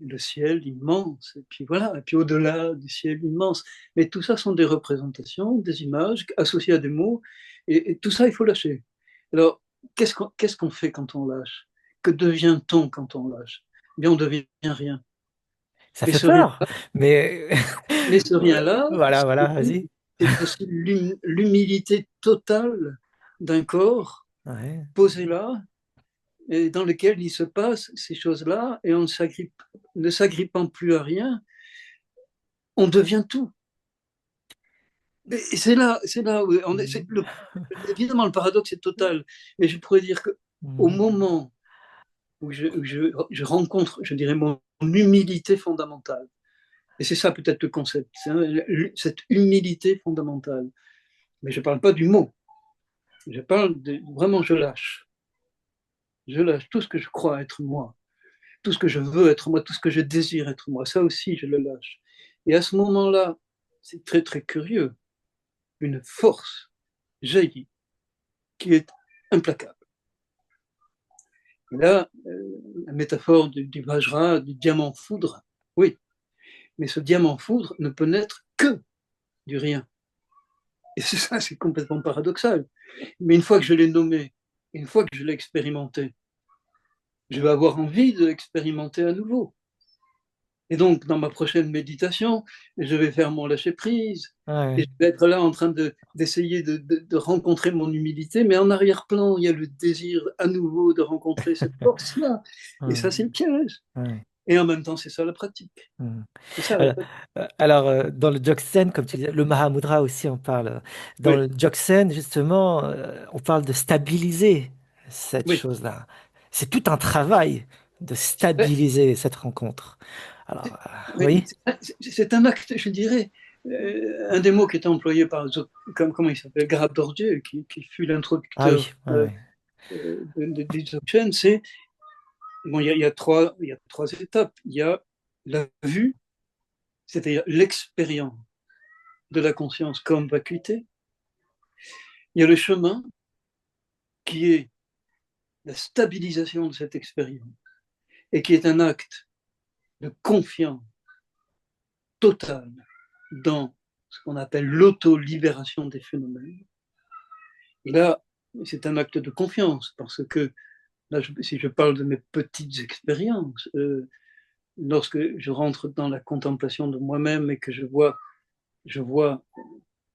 Le ciel immense, et puis voilà, et puis au-delà du ciel immense. Mais tout ça sont des représentations, des images associées à des mots, et tout ça, il faut lâcher. Alors, qu'est-ce qu'on fait quand on lâche? Que devient-on quand on lâche? Eh bien, on devient rien. Ça Mais fait ce rien peur, mais Mais ce rien-là, voilà, voilà, vas-y. c'est aussi l'humilité totale d'un corps Ouais. posé là, et dans lequel il se passe ces choses-là, et on ne s'agrippant plus à rien, on devient tout. Et c'est là où évidemment, le paradoxe est total, mais je pourrais dire qu'au Hmm. moment où je rencontre, je dirais, mon humilité fondamentale, et c'est ça peut-être le concept, c'est cette humilité fondamentale, mais je ne parle pas du mot. Je parle de vraiment, je lâche. Je lâche tout ce que je crois être moi, tout ce que je veux être moi, tout ce que je désire être moi. Ça aussi, je le lâche. Et à ce moment-là, c'est très très curieux. Une force jaillit qui est implacable. Et là, la métaphore du Vajra, du diamant foudre, oui, mais ce diamant foudre ne peut naître que du rien. Et c'est ça, c'est complètement paradoxal. Mais une fois que je l'ai nommé, une fois que je l'ai expérimenté, je vais avoir envie de l'expérimenter à nouveau. Et donc, dans ma prochaine méditation, je vais faire mon lâcher-prise. Et Ouais. je vais être là en train d'essayer de rencontrer mon humilité, mais en arrière-plan, il y a le désir à nouveau de rencontrer cette force-là. Et Hmm. ça, c'est le piège. Ouais. Et en même temps, c'est ça la pratique. Hmm. C'est ça la Alors, pratique. dans le Dzogchen, comme tu disais, le Mahamudra aussi, on parle. Dans Oui, le Dzogchen, justement, on parle de stabiliser cette oui. chose-là. C'est tout un travail de stabiliser cette rencontre. Alors, Oui, oui? c'est un acte, je dirais, un des mots qui était employé par, comment il s'appelle, Grab Dorje, qui fut Ah l'introducteur oui, ouais, ouais. du Dzogchen, c'est bon, il y a trois étapes. Il y a la vue, c'est-à-dire l'expérience de la conscience comme vacuité. Il y a le chemin, qui est la stabilisation de cette expérience, et qui est un acte de confiance totale dans ce qu'on appelle l'auto-libération des phénomènes. Et là, c'est un acte de confiance, parce que là, si je parle de mes petites expériences, lorsque je rentre dans la contemplation de moi-même et que je vois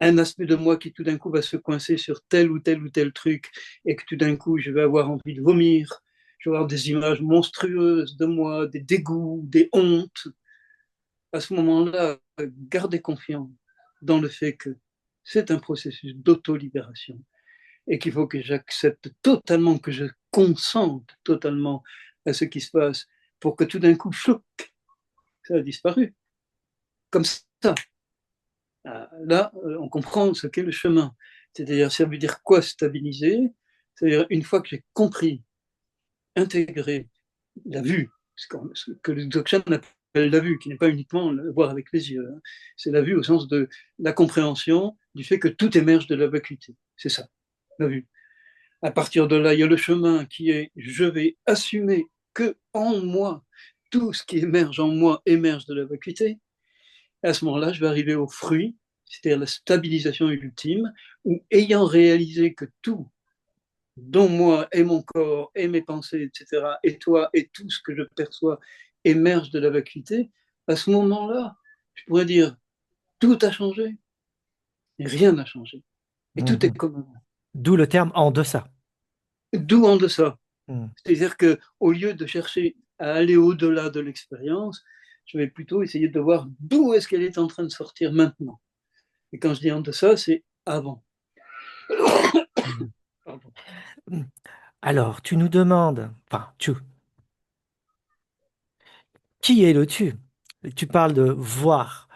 un aspect de moi qui tout d'un coup va se coincer sur tel ou tel ou tel truc, et que tout d'un coup je vais avoir envie de vomir, je vais avoir des images monstrueuses de moi, des dégoûts, des hontes. À ce moment-là, gardez confiance dans le fait que c'est un processus d'auto-libération, et qu'il faut que j'accepte totalement, que je consente totalement à ce qui se passe, pour que tout d'un coup, chouc, ça a disparu. Comme ça. Là, on comprend ce qu'est le chemin. C'est-à-dire, ça veut dire quoi stabiliser? C'est-à-dire, une fois que j'ai compris, intégré la vue, ce que le Dzogchen appelle la vue, qui n'est pas uniquement le voir avec les yeux, hein. C'est la vue au sens de la compréhension du fait que tout émerge de la vacuité. C'est ça, la vue. À partir de là, il y a le chemin qui est je vais assumer que en moi, tout ce qui émerge en moi émerge de la vacuité, à ce moment-là, je vais arriver au fruit, c'est-à-dire la stabilisation ultime, où ayant réalisé que tout, dont moi et mon corps et mes pensées, etc., et toi et tout ce que je perçois émerge de la vacuité, à ce moment-là, je pourrais dire, tout a changé, et rien n'a changé. Et tout est Mhm. comme avant. D'où le terme en deçà. D'où en deçà. Mhm. C'est-à-dire qu'au lieu de chercher à aller au-delà de l'expérience, je vais plutôt essayer de voir d'où est-ce qu'elle est en train de sortir maintenant. Et quand je dis en deçà, c'est avant. Mhm. Pardon. Mhm. Alors, tu nous demandes, enfin, qui est le tu? Tu parles de voir.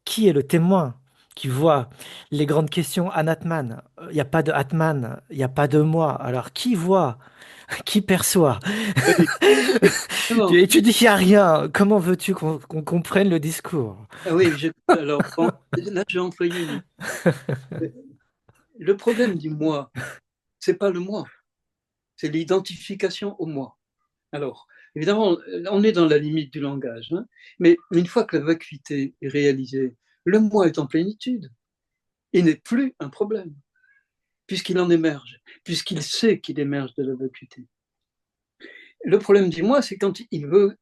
Qui est le témoin qui voit les grandes questions Anatman? Il n'y a pas de Atman, il n'y a pas de moi. Alors, qui voit? Qui perçoit? Oui, effectivement. Et tu dis qu'il n'y a rien. Comment veux-tu qu'on comprenne le discours? Ah oui, alors bon, là j'ai employé une. Le problème du moi, c'est pas le moi, c'est l'identification au moi. Alors, évidemment, on est dans la limite du langage, hein, mais une fois que la vacuité est réalisée, le moi est en plénitude. Il n'est plus un problème, puisqu'il en émerge, puisqu'il sait qu'il émerge de la vacuité. Le problème du moi, c'est quand il veut,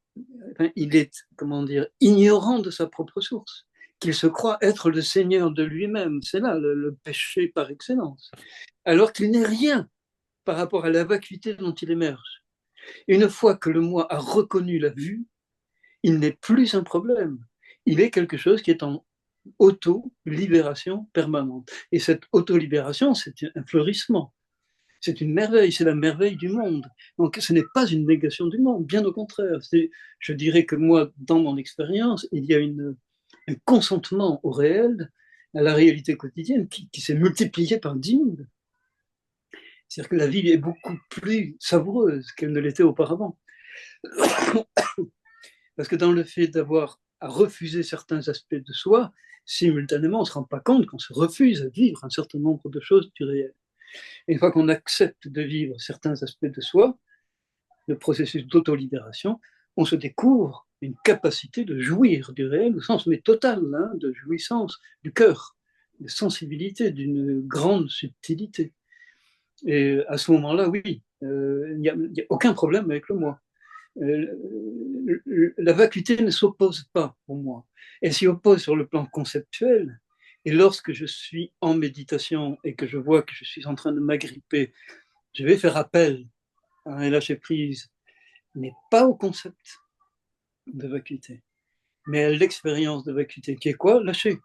enfin, il est, comment dire, ignorant de sa propre source, qu'il se croit être le seigneur de lui-même. C'est là le péché par excellence. Alors qu'il n'est rien par rapport à la vacuité dont il émerge. Une fois que le moi a reconnu la vue, il n'est plus un problème. Il est quelque chose qui est en auto-libération permanente. Et cette auto-libération, c'est un fleurissement. C'est une merveille, c'est la merveille du monde. Donc ce n'est pas une négation du monde, bien au contraire. Je dirais que moi, dans mon expérience, il y a un consentement au réel, à la réalité quotidienne, qui s'est multiplié par 10 000. C'est-à-dire que la vie est beaucoup plus savoureuse qu'elle ne l'était auparavant. Parce que dans le fait d'avoir à refuser certains aspects de soi, simultanément, on ne se rend pas compte qu'on se refuse à vivre un certain nombre de choses du réel. Et une fois qu'on accepte de vivre certains aspects de soi, le processus d'auto-libération, on se découvre une capacité de jouir du réel au sens mais total, hein, de jouissance du cœur, de sensibilité, d'une grande subtilité. Et à ce moment-là, oui, il n'y a, aucun problème avec le moi. La vacuité ne s'oppose pas au moi. Elle s'y oppose sur le plan conceptuel. Et lorsque je suis en méditation et que je vois que je suis en train de m'agripper, je vais faire appel à un lâcher prise, mais pas au concept de vacuité, mais à l'expérience de vacuité, qui est quoi? Lâcher.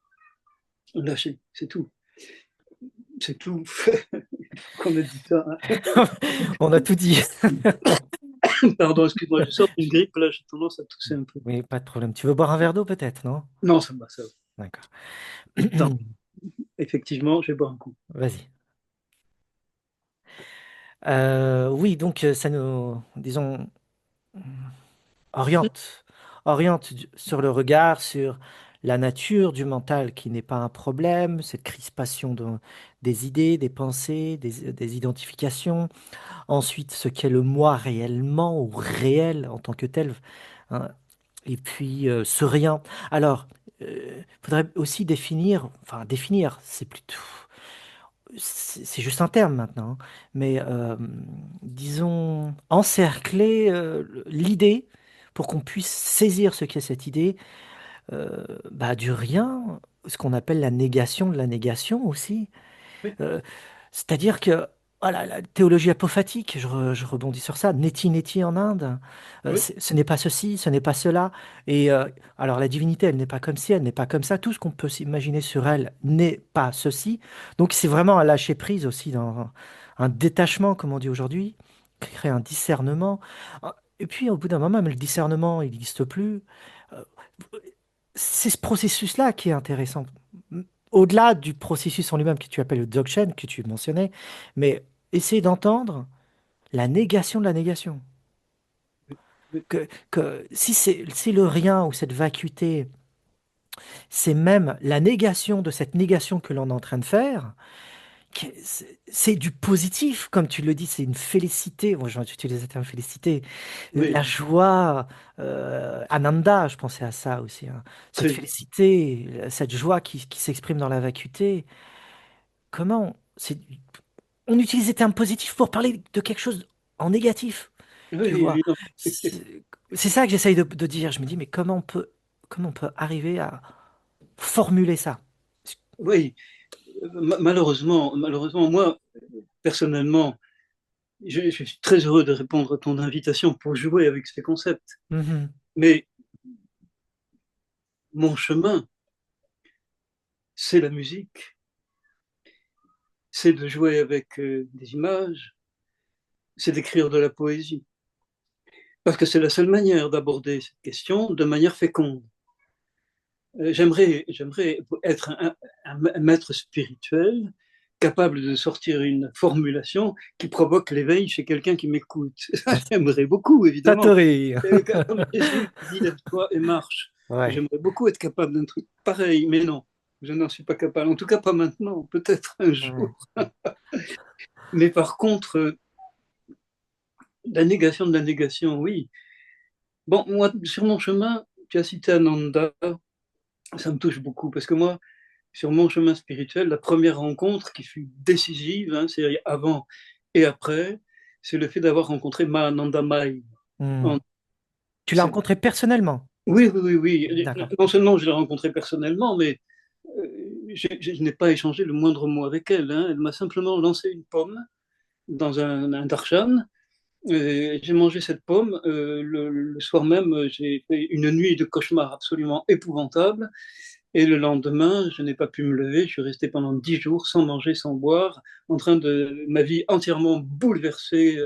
Lâcher, c'est tout. C'est tout. Qu'on a dit ça. Hein. On a tout dit. Pardon, excuse-moi, je sors d'une grippe, là, j'ai tendance à tousser un peu. Oui, pas de problème. Tu veux boire un verre d'eau peut-être, non? Non, ça va, ça va. D'accord. Attends, effectivement, je vais boire un coup. Vas-y. Oui, donc ça nous, disons, oriente, sur le regard, sur la nature du mental qui n'est pas un problème, cette crispation des idées, des pensées, des identifications. Ensuite, ce qu'est le moi réellement ou réel en tant que tel. Hein. Et puis, ce rien. Alors, il faudrait aussi définir, enfin définir, c'est plutôt, c'est juste un terme maintenant, hein, mais disons, encercler l'idée pour qu'on puisse saisir ce qu'est cette idée bah, du rien, ce qu'on appelle la négation de la négation aussi. Oui, Euh, C'est-à-dire que voilà, la théologie apophatique, je rebondis sur ça, neti neti en Inde, oui, ce n'est pas ceci, ce n'est pas cela. Et alors la divinité, elle n'est pas comme ci, elle n'est pas comme ça. Tout ce qu'on peut s'imaginer sur elle n'est pas ceci. Donc c'est vraiment un lâcher prise aussi, dans un détachement, comme on dit aujourd'hui, créer un discernement. Et puis au bout d'un moment, même le discernement, il n'existe plus. Euh, c'est ce processus-là qui est intéressant. Au-delà du processus en lui-même que tu appelles le Dzogchen, que tu mentionnais, mais essayer d'entendre la négation de la négation. oui, oui, Que si le rien ou cette vacuité, c'est même la négation de cette négation que l'on est en train de faire, c'est du positif, comme tu le dis, c'est une félicité. Moi, j'utilise le terme félicité. La Oui, joie, Ananda, je pensais à ça aussi, hein. Cette très. félicité, cette joie qui s'exprime dans la vacuité. Comment? On utilise les termes positifs pour parler de quelque chose en négatif, Oui, tu vois. évidemment. C'est ça que j'essaye de dire. Je me dis, mais comment on peut arriver à formuler ça? Oui, malheureusement, moi, personnellement, je suis très heureux de répondre à ton invitation pour jouer avec ces concepts. Mhm. Mais mon chemin, c'est la musique, c'est de jouer avec des images, c'est d'écrire de la poésie. Parce que c'est la seule manière d'aborder cette question de manière féconde. J'aimerais être un maître spirituel capable de sortir une formulation qui provoque l'éveil chez quelqu'un qui m'écoute. Ça, j'aimerais beaucoup, évidemment. Satori. Comme Jésus qui dit lève-toi et marche. Ouais. J'aimerais beaucoup être capable d'un truc pareil, mais non, je n'en suis pas capable. En tout cas, pas maintenant, peut-être un Ouais. jour. Mais par contre, la négation de la négation, oui. Bon, moi, sur mon chemin, tu as cité Ananda, ça me touche beaucoup parce que moi, sur mon chemin spirituel, la première rencontre qui fut décisive, hein, c'est avant et après, c'est le fait d'avoir rencontré Mahananda Mai. Hmm. En- Tu l'as c'est- rencontré personnellement? Oui, oui, oui, oui. D'accord. Non seulement je l'ai rencontrée personnellement, mais je n'ai pas échangé le moindre mot avec elle, hein. Elle m'a simplement lancé une pomme dans un darshan. J'ai mangé cette pomme. Le soir même, j'ai fait une nuit de cauchemar absolument épouvantable. Et le lendemain, je n'ai pas pu me lever. Je suis resté pendant 10 jours sans manger, sans boire, en train de ma vie entièrement bouleversée,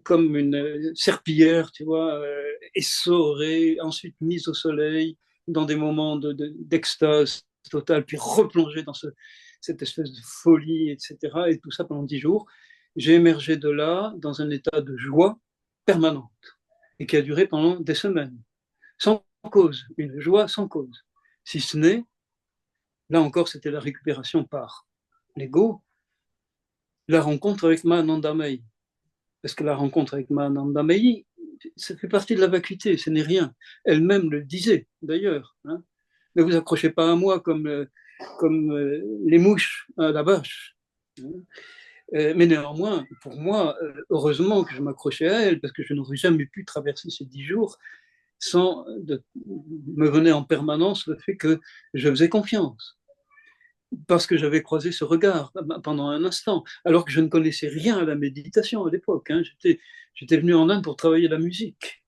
comme une serpillière, tu vois, essorée, ensuite mise au soleil, dans des moments d'extase totale, puis replongée dans cette espèce de folie, etc. Et tout ça pendant 10 jours. J'ai émergé de là dans un état de joie permanente et qui a duré pendant des semaines, sans cause, une joie sans cause. Si ce n'est, là encore, c'était la récupération par l'ego, la rencontre avec Mahanandamayi. Parce que la rencontre avec Mahanandamayi, ça fait partie de la vacuité, ce n'est rien. Elle-même le disait, d'ailleurs, hein. Ne vous accrochez pas à moi comme les mouches à la bâche, hein. Mais néanmoins, pour moi, heureusement que je m'accrochais à elle, parce que je n'aurais jamais pu traverser ces 10 jours sans me venir en permanence le fait que je faisais confiance, parce que j'avais croisé ce regard pendant un instant, alors que je ne connaissais rien à la méditation à l'époque, hein. J'étais venu en Inde pour travailler la musique.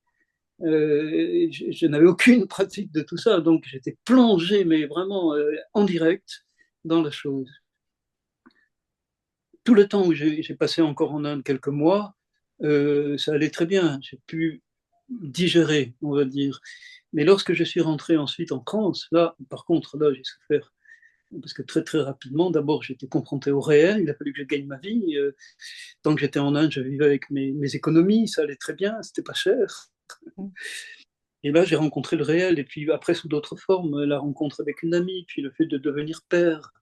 Je n'avais aucune pratique de tout ça, donc j'étais plongé, mais vraiment en direct dans la chose. Tout le temps où j'ai passé encore en Inde quelques mois, ça allait très bien. J'ai pu digérer, on va dire. Mais lorsque je suis rentré ensuite en France, là, par contre, là, j'ai souffert. Parce que très, très rapidement, d'abord, j'étais confronté au réel. Il a fallu que je gagne ma vie. Tant que j'étais en Inde, je vivais avec mes économies. Ça allait très bien. C'était pas cher. Et là, j'ai rencontré le réel. Et puis après, sous d'autres formes, la rencontre avec une amie, puis le fait de devenir père.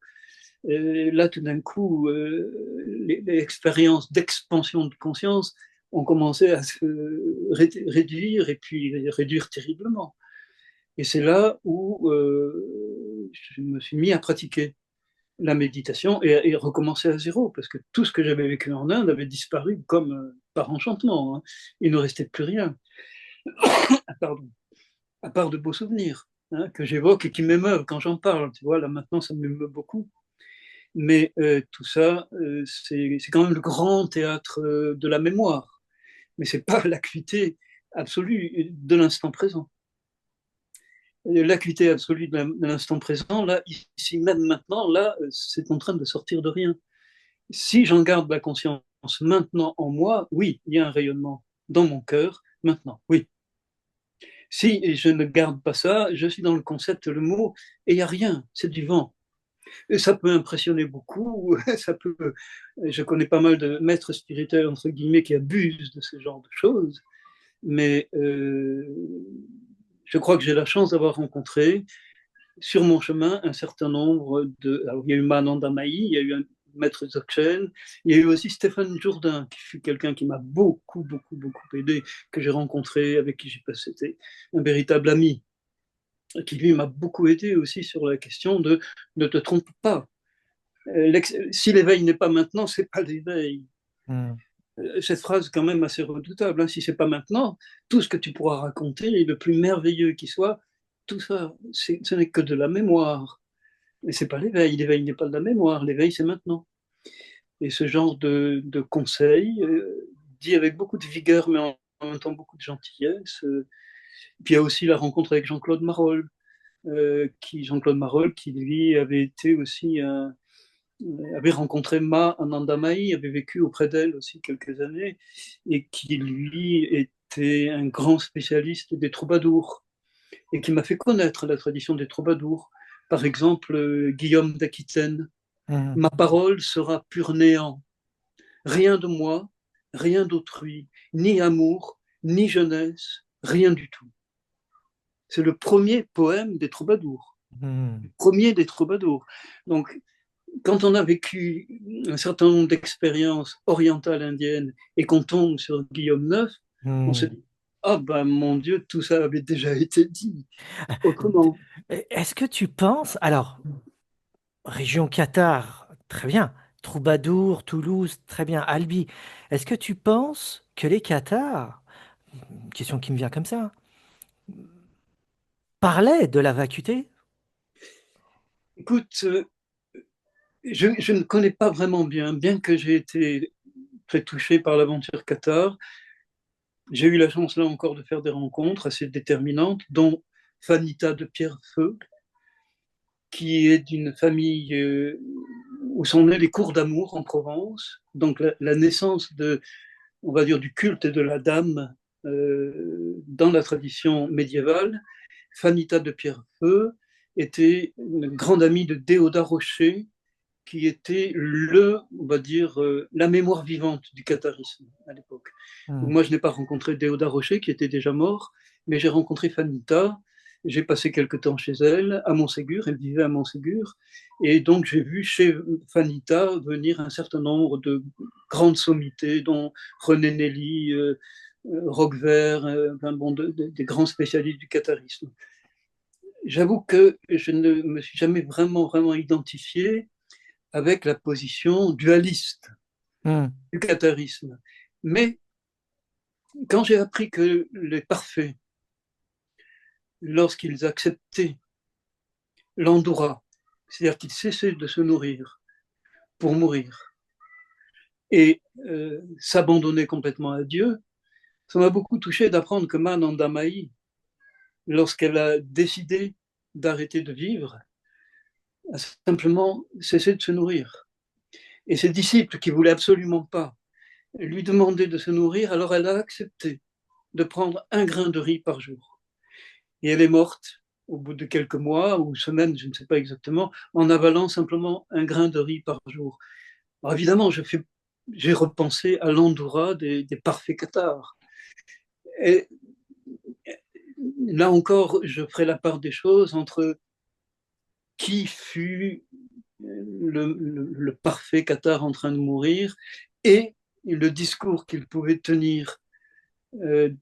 Et là, tout d'un coup, les expériences d'expansion de conscience ont commencé à se réduire et puis réduire terriblement. Et c'est là où je me suis mis à pratiquer la méditation et recommencer à zéro, parce que tout ce que j'avais vécu en Inde avait disparu comme par enchantement, hein. Il ne restait plus rien, pardon, à part de beaux souvenirs, hein, que j'évoque et qui m'émeuvent quand j'en parle. Tu vois, là maintenant, ça m'émeut beaucoup. Mais tout ça, c'est quand même le grand théâtre de la mémoire. Mais c'est pas l'acuité absolue de l'instant présent. L'acuité absolue de l'instant présent, là, ici, même maintenant, là, c'est en train de sortir de rien. Si j'en garde la conscience maintenant en moi, oui, il y a un rayonnement dans mon cœur, maintenant, oui. Si je ne garde pas ça, je suis dans le concept, le mot, et il n'y a rien, c'est du vent. Et ça peut impressionner beaucoup, ça peut, je connais pas mal de maîtres spirituels, entre guillemets, qui abusent de ce genre de choses, mais je crois que j'ai la chance d'avoir rencontré sur mon chemin un certain nombre de... Alors, il y a eu Mananda Mahi, il y a eu maître Dzogchen. Il y a eu aussi Stéphane Jourdain, qui fut quelqu'un qui m'a beaucoup, beaucoup, beaucoup aidé, que j'ai rencontré, avec qui j'ai passé, c'était un véritable ami, qui lui m'a beaucoup aidé aussi sur la question de ne te trompe pas. Si l'éveil n'est pas maintenant, c'est pas l'éveil. Hmm. Cette phrase quand même assez redoutable, hein. Si c'est pas maintenant, tout ce que tu pourras raconter, le plus merveilleux qui soit, tout ça, ce n'est que de la mémoire. Et c'est pas l'éveil. L'éveil n'est pas de la mémoire. L'éveil, c'est maintenant. Et ce genre de conseils, dit avec beaucoup de vigueur, mais en même temps beaucoup de gentillesse. Puis il y a aussi la rencontre avec Jean-Claude Marolles, Jean-Claude Marolles, qui lui avait été aussi avait rencontré Ma Anandamayi, avait vécu auprès d'elle aussi quelques années, et qui lui était un grand spécialiste des troubadours, et qui m'a fait connaître la tradition des troubadours. Par exemple, Guillaume d'Aquitaine, Hmm. ma parole sera pur néant, rien de moi, rien d'autrui, ni amour, ni jeunesse, rien du tout. C'est le premier poème des troubadours, Hmm. le premier des troubadours. Donc, quand on a vécu un certain nombre d'expériences orientales indiennes et qu'on tombe sur Guillaume IX, on se Hmm. dit, ah ben mon Dieu, tout ça avait déjà été dit autrement. Est-ce que tu penses, alors, région Qatar, très bien, Troubadour, Toulouse, très bien, Albi, est-ce que tu penses que les Qatars, une question qui me vient comme ça, parlaient de la vacuité? Écoute, je ne connais pas vraiment bien que j'ai été très touché par l'aventure Qatar. J'ai eu la chance là encore de faire des rencontres assez déterminantes, dont Fanita de Pierrefeu, qui est d'une famille où sont nés les cours d'amour en Provence. Donc la naissance de, on va dire, du culte de la dame dans la tradition médiévale. Fanita de Pierrefeu était une grande amie de Déodat Rocher, qui était on va dire, la mémoire vivante du catharisme à l'époque. Donc Hmm. moi, je n'ai pas rencontré Déodat Rocher, qui était déjà mort, mais j'ai rencontré Fanita. J'ai passé quelques temps chez elle, à Montségur, elle vivait à Montségur, et donc j'ai vu chez Fanita venir un certain nombre de grandes sommités, dont René Nelly, Roquevert, enfin bon, des grands spécialistes du catharisme. J'avoue que je ne me suis jamais vraiment identifié avec la position dualiste Hmm. du catharisme. Mais quand j'ai appris que les parfaits, lorsqu'ils acceptaient l'endoura, c'est-à-dire qu'ils cessaient de se nourrir pour mourir et s'abandonner complètement à Dieu, ça m'a beaucoup touché d'apprendre que Manandamayi, lorsqu'elle a décidé d'arrêter de vivre, a simplement cessé de se nourrir. Et ses disciples qui ne voulaient absolument pas lui demander de se nourrir, alors elle a accepté de prendre un grain de riz par jour. Et elle est morte au bout de quelques mois ou semaines, je ne sais pas exactement, en avalant simplement un grain de riz par jour. Alors évidemment, j'ai repensé à l'Andoura des parfaits cathares. Et là encore, je ferai la part des choses entre qui fut le parfait cathare en train de mourir et le discours qu'il pouvait tenir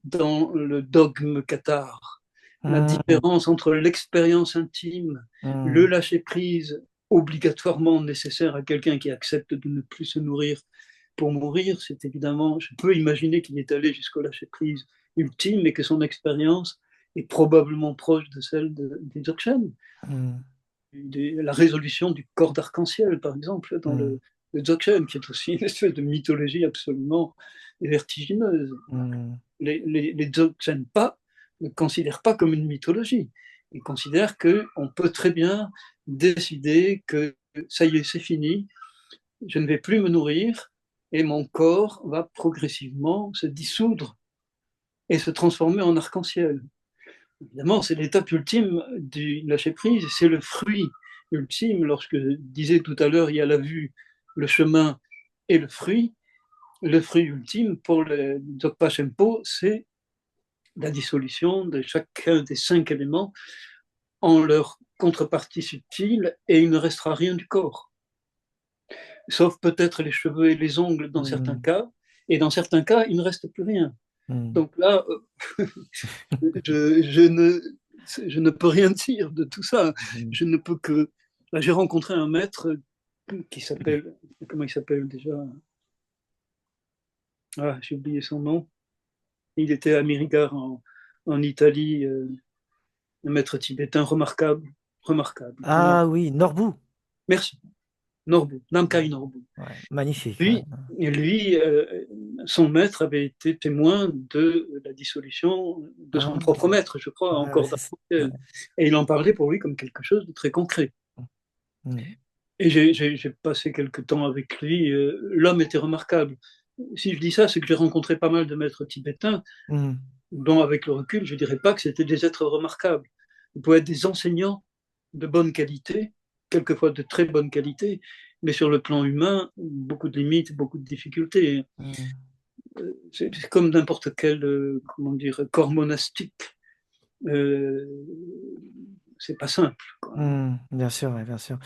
dans le dogme cathare. La Hmm. différence entre l'expérience intime, le Hmm. lâcher-prise obligatoirement nécessaire à quelqu'un qui accepte de ne plus se nourrir pour mourir, c'est évidemment, je peux imaginer qu'il est allé jusqu'au lâcher-prise ultime et que son expérience est probablement proche de celle des Dzogchen. Hmm. La résolution du corps d'arc-en-ciel, par exemple, dans Hmm. le Dzogchen, qui est aussi une espèce de mythologie absolument vertigineuse. Hmm. Les Dzogchen ne considèrent pas comme une mythologie. Ils considèrent qu'on peut très bien décider que ça y est, c'est fini, je ne vais plus me nourrir et mon corps va progressivement se dissoudre et se transformer en arc-en-ciel. Évidemment, c'est l'étape ultime du lâcher-prise, c'est le fruit ultime. Lorsque je disais tout à l'heure, il y a la vue, le chemin et le fruit ultime pour le Dzogpa Shenpo, c'est la dissolution de chacun des 5 éléments en leur contrepartie subtile et il ne restera rien du corps. sauf peut-être les cheveux et les ongles dans certains Hmm, cas, et dans certains cas, il ne reste plus rien. hmm, Donc là, je, je ne, je ne peux rien dire de tout ça. hmm. Je ne peux que. Là, j'ai rencontré un maître qui s'appelle. Comment il s'appelle déjà? Ah, j'ai oublié son nom. Il était à Mérigar en Italie, un maître tibétain remarquable. Remarquable. Voilà. Ah oui, Norbu. Merci. Norbu, Ouais, Namkai Norbu. ouais, magnifique. Ouais. Lui, son maître avait été témoin de la dissolution de son Ah, propre maître, je crois, ouais, ouais, encore c'est ça. d'avant. Et il en parlait pour lui comme quelque chose de très concret. Hmm, Et j'ai passé quelques temps avec lui. L'homme était remarquable. Si je dis ça, c'est que j'ai rencontré pas mal de maîtres tibétains, hmm, dont avec le recul, je ne dirais pas que c'était des êtres remarquables. Ils pouvaient être des enseignants de bonne qualité, quelquefois de très bonne qualité, mais sur le plan humain, beaucoup de limites, beaucoup de difficultés. hmm, C'est comme n'importe quel comment dire, corps monastique. Euh, c'est pas simple, quoi. bien sûr, ouais, bien sûr.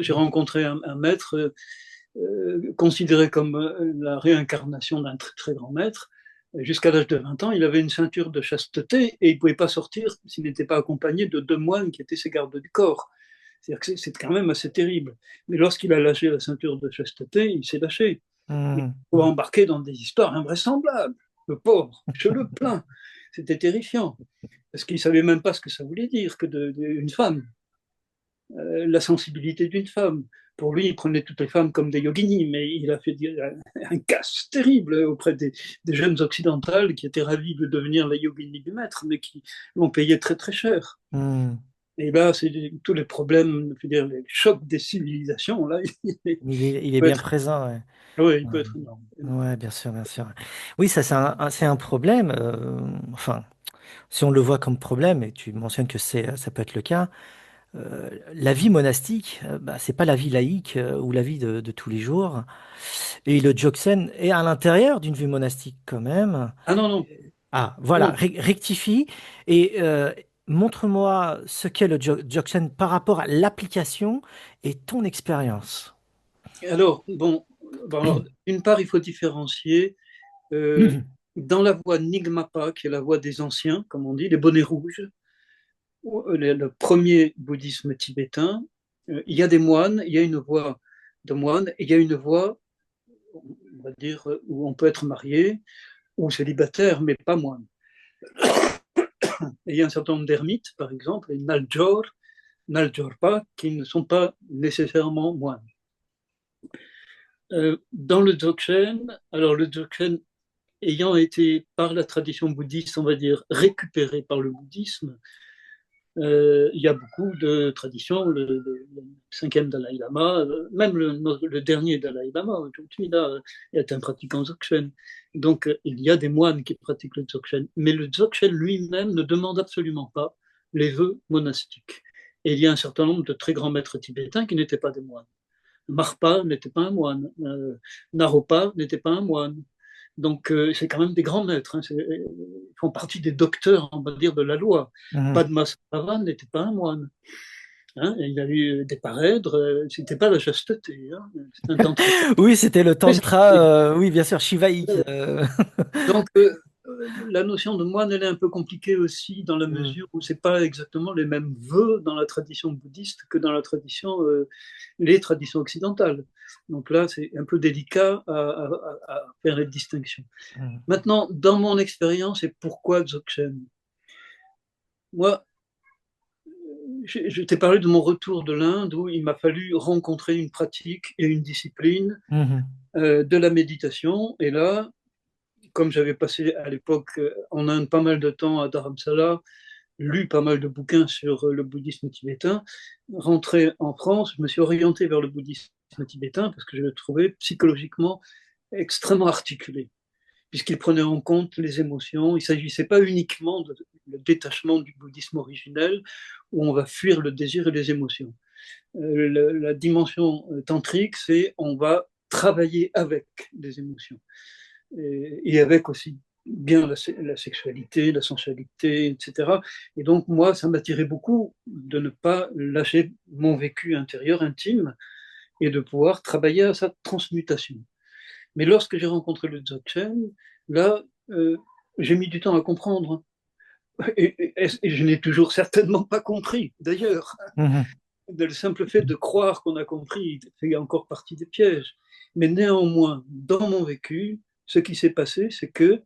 J'ai rencontré un maître considéré comme la réincarnation d'un très, très grand maître. Jusqu'à l'âge de 20 ans, il avait une ceinture de chasteté et il ne pouvait pas sortir s'il n'était pas accompagné de 2 moines qui étaient ses gardes du corps. C'est-à-dire que c'est quand même assez terrible. Mais lorsqu'il a lâché la ceinture de chasteté, il s'est lâché. Il Hmm, faut embarquer dans des histoires invraisemblables. Le pauvre, je le plains. C'était terrifiant. Parce qu'il ne savait même pas ce que ça voulait dire que une femme, la sensibilité d'une femme. Pour lui, il prenait toutes les femmes comme des yoginis, mais il a fait un casse terrible auprès des jeunes occidentales qui étaient ravies de devenir la yogini du maître, mais qui l'ont payé très très cher. hmm. Et là, c'est tous les problèmes, je veux dire, les chocs des civilisations, là, Il il est peut bien être, présent, ouais. ouais, il Ouais, peut être énorme. Énorme. ouais, bien sûr, bien sûr. Oui, ça, c'est un problème. Enfin, si on le voit comme problème, et tu mentionnes que ça peut être le cas, la vie monastique, bah, c'est pas la vie laïque ou la vie de tous les jours. Et le Dzogchen est à l'intérieur d'une vie monastique quand même. Ah non, non, Ah, voilà, non. rectifie et montre-moi ce qu'est le Dzogchen par rapport à l'application et ton expérience. Alors, bon alors, d'une part, il faut différencier euh, dans la voie Nyingmapa, qui est la voie des anciens, comme on dit, les bonnets rouges, le premier bouddhisme tibétain, il y a des moines, il y a une voie de moine, et il y a une voie, on va dire, où on peut être marié ou célibataire, mais pas moine. Et il y a un certain nombre d'ermites, par exemple, les Naljor, Naljorpa, qui ne sont pas nécessairement moines. Dans le Dzogchen, alors le Dzogchen ayant été par la tradition bouddhiste, on va dire, récupéré par le bouddhisme, il y a beaucoup de traditions. Le cinquième Dalai Lama, même le dernier Dalai Lama, aujourd'hui, là, est un pratiquant Dzogchen. Donc, il y a des moines qui pratiquent le Dzogchen. Mais le Dzogchen lui-même ne demande absolument pas les vœux monastiques. Et il y a un certain nombre de très grands maîtres tibétains qui n'étaient pas des moines. Marpa n'était pas un moine. Naropa n'était pas un moine. Donc, c'est quand même des grands maîtres. Hein. Ils font partie des docteurs, on va dire, de la loi. Mhm. Padmasambhava n'était pas un moine. Hein. Il a eu des parèdres, c'était pas la chasteté. Hein. C'est un tantra. Oui, c'était le tantra, oui, bien sûr, shivaïque. Donc, la notion de moine, elle est un peu compliquée aussi dans la Mm. mesure où c'est pas exactement les mêmes vœux dans la tradition bouddhiste que dans la tradition, les traditions occidentales. Donc là, c'est un peu délicat à faire les distinctions. Mm. Maintenant, dans mon expérience, et pourquoi Dzogchen? Moi, je t'ai parlé de mon retour de l'Inde où il m'a fallu rencontrer une pratique et une discipline Mhm. de la méditation. Et là, comme j'avais passé à l'époque en Inde pas mal de temps à Dharamsala, lu pas mal de bouquins sur le bouddhisme tibétain, rentré en France, je me suis orienté vers le bouddhisme tibétain parce que je le trouvais psychologiquement extrêmement articulé, puisqu'il prenait en compte les émotions. Il ne s'agissait pas uniquement de le détachement du bouddhisme originel, où on va fuir le désir et les émotions. La dimension tantrique, c'est on va travailler avec les émotions et avec aussi bien la sexualité, la sensualité, etc. Et donc, moi, ça m'attirait beaucoup de ne pas lâcher mon vécu intérieur intime et de pouvoir travailler à sa transmutation. Mais lorsque j'ai rencontré le Dzogchen, là, j'ai mis du temps à comprendre. Et je n'ai toujours certainement pas compris, d'ailleurs. Mhm. Le simple fait de croire qu'on a compris fait encore partie des pièges. Mais néanmoins, dans mon vécu, ce qui s'est passé, c'est que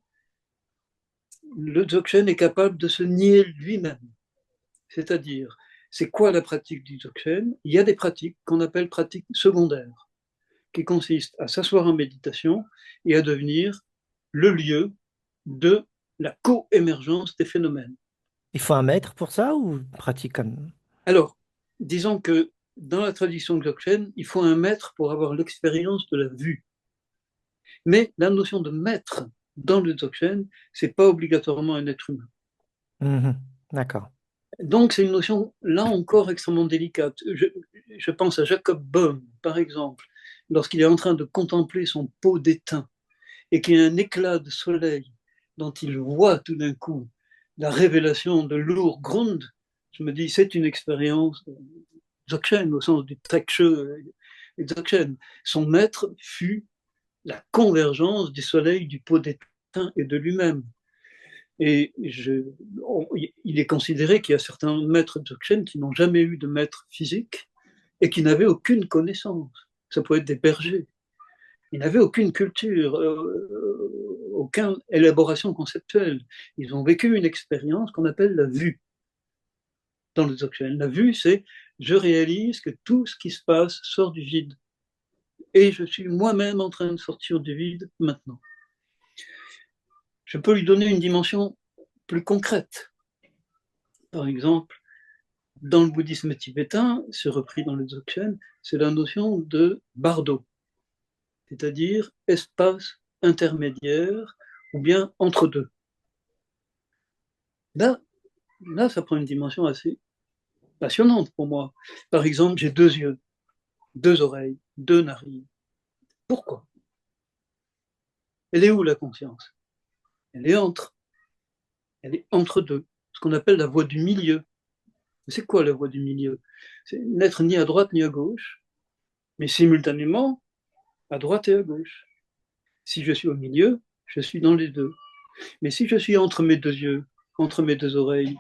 le Dzogchen est capable de se nier lui-même. C'est-à-dire, c'est quoi la pratique du Dzogchen? Il y a des pratiques qu'on appelle pratiques secondaires, qui consistent à s'asseoir en méditation et à devenir le lieu de la co-émergence des phénomènes. Il faut un maître pour ça ou pratique comme... Alors, disons que dans la tradition Dzogchen, il faut un maître pour avoir l'expérience de la vue. Mais la notion de maître dans le Dzogchen, c'est pas obligatoirement un être humain. Mhm. D'accord. Donc, c'est une notion, là encore, extrêmement délicate. Je pense à Jacob Boehme, par exemple, lorsqu'il est en train de contempler son pot d'étain et qu'il y a un éclat de soleil dont il voit tout d'un coup la révélation de l'Urgrund, je me dis, c'est une expérience Dzogchen, au sens du Trekche Dzogchen. Son maître fut la convergence du soleil, du pot d'étain et de lui-même. Et il est considéré qu'il y a certains maîtres Dzogchen qui n'ont jamais eu de maître physique et qui n'avaient aucune connaissance. Ça peut être des bergers. Ils n'avaient aucune culture, aucune élaboration conceptuelle. Ils ont vécu une expérience qu'on appelle la vue dans le Dzogchen. La vue, c'est je réalise que tout ce qui se passe sort du vide. Et je suis moi-même en train de sortir du vide maintenant. Je peux lui donner une dimension plus concrète. Par exemple, dans le bouddhisme tibétain, c'est repris dans le Dzogchen, c'est la notion de bardo, c'est-à-dire espace intermédiaire ou bien entre deux. Là, là, ça prend une dimension assez passionnante pour moi. Par exemple, j'ai deux yeux, deux oreilles, deux narines. Pourquoi? Elle est où la conscience? Elle est entre. Elle est entre deux. Ce qu'on appelle la voie du milieu. C'est quoi la voie du milieu? C'est n'être ni à droite ni à gauche, mais simultanément à droite et à gauche. Si je suis au milieu, je suis dans les deux. Mais si je suis entre mes deux yeux, entre mes deux oreilles,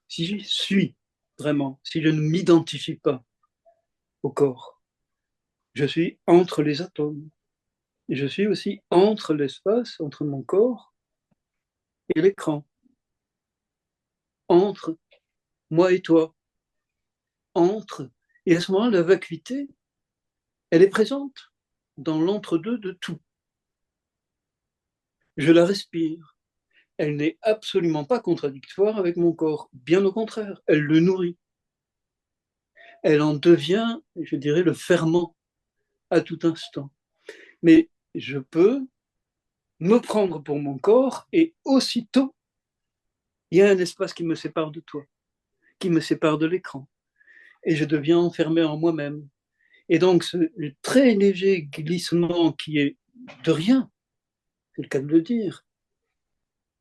si j'y suis vraiment, si je ne m'identifie pas au corps, je suis entre les atomes. Et je suis aussi entre l'espace, entre mon corps et l'écran, entre moi et toi, entre. Et à ce moment-là, la vacuité, elle est présente dans l'entre-deux de tout. Je la respire. Elle n'est absolument pas contradictoire avec mon corps. Bien au contraire, elle le nourrit. Elle en devient, je dirais, le ferment à tout instant. Mais je peux me prendre pour mon corps et aussitôt, il y a un espace qui me sépare de toi, qui me sépare de l'écran. Et je deviens enfermé en moi-même. Et donc, ce très léger glissement qui est de rien, c'est le cas de le dire,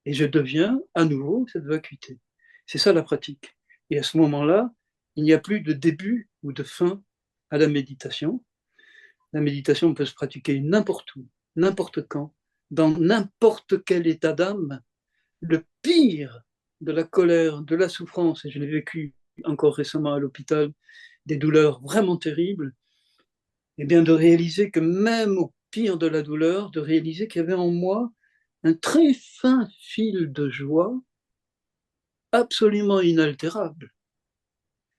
et je deviens à nouveau cette vacuité. C'est ça la pratique. Et à ce moment-là, il n'y a plus de début ou de fin à la méditation. La méditation peut se pratiquer n'importe où, n'importe quand, dans n'importe quel état d'âme. Le pire de la colère, de la souffrance, et je l'ai vécu encore récemment à l'hôpital, des douleurs vraiment terribles, et bien de réaliser que même au pire de la douleur, de réaliser qu'il y avait en moi un très fin fil de joie absolument inaltérable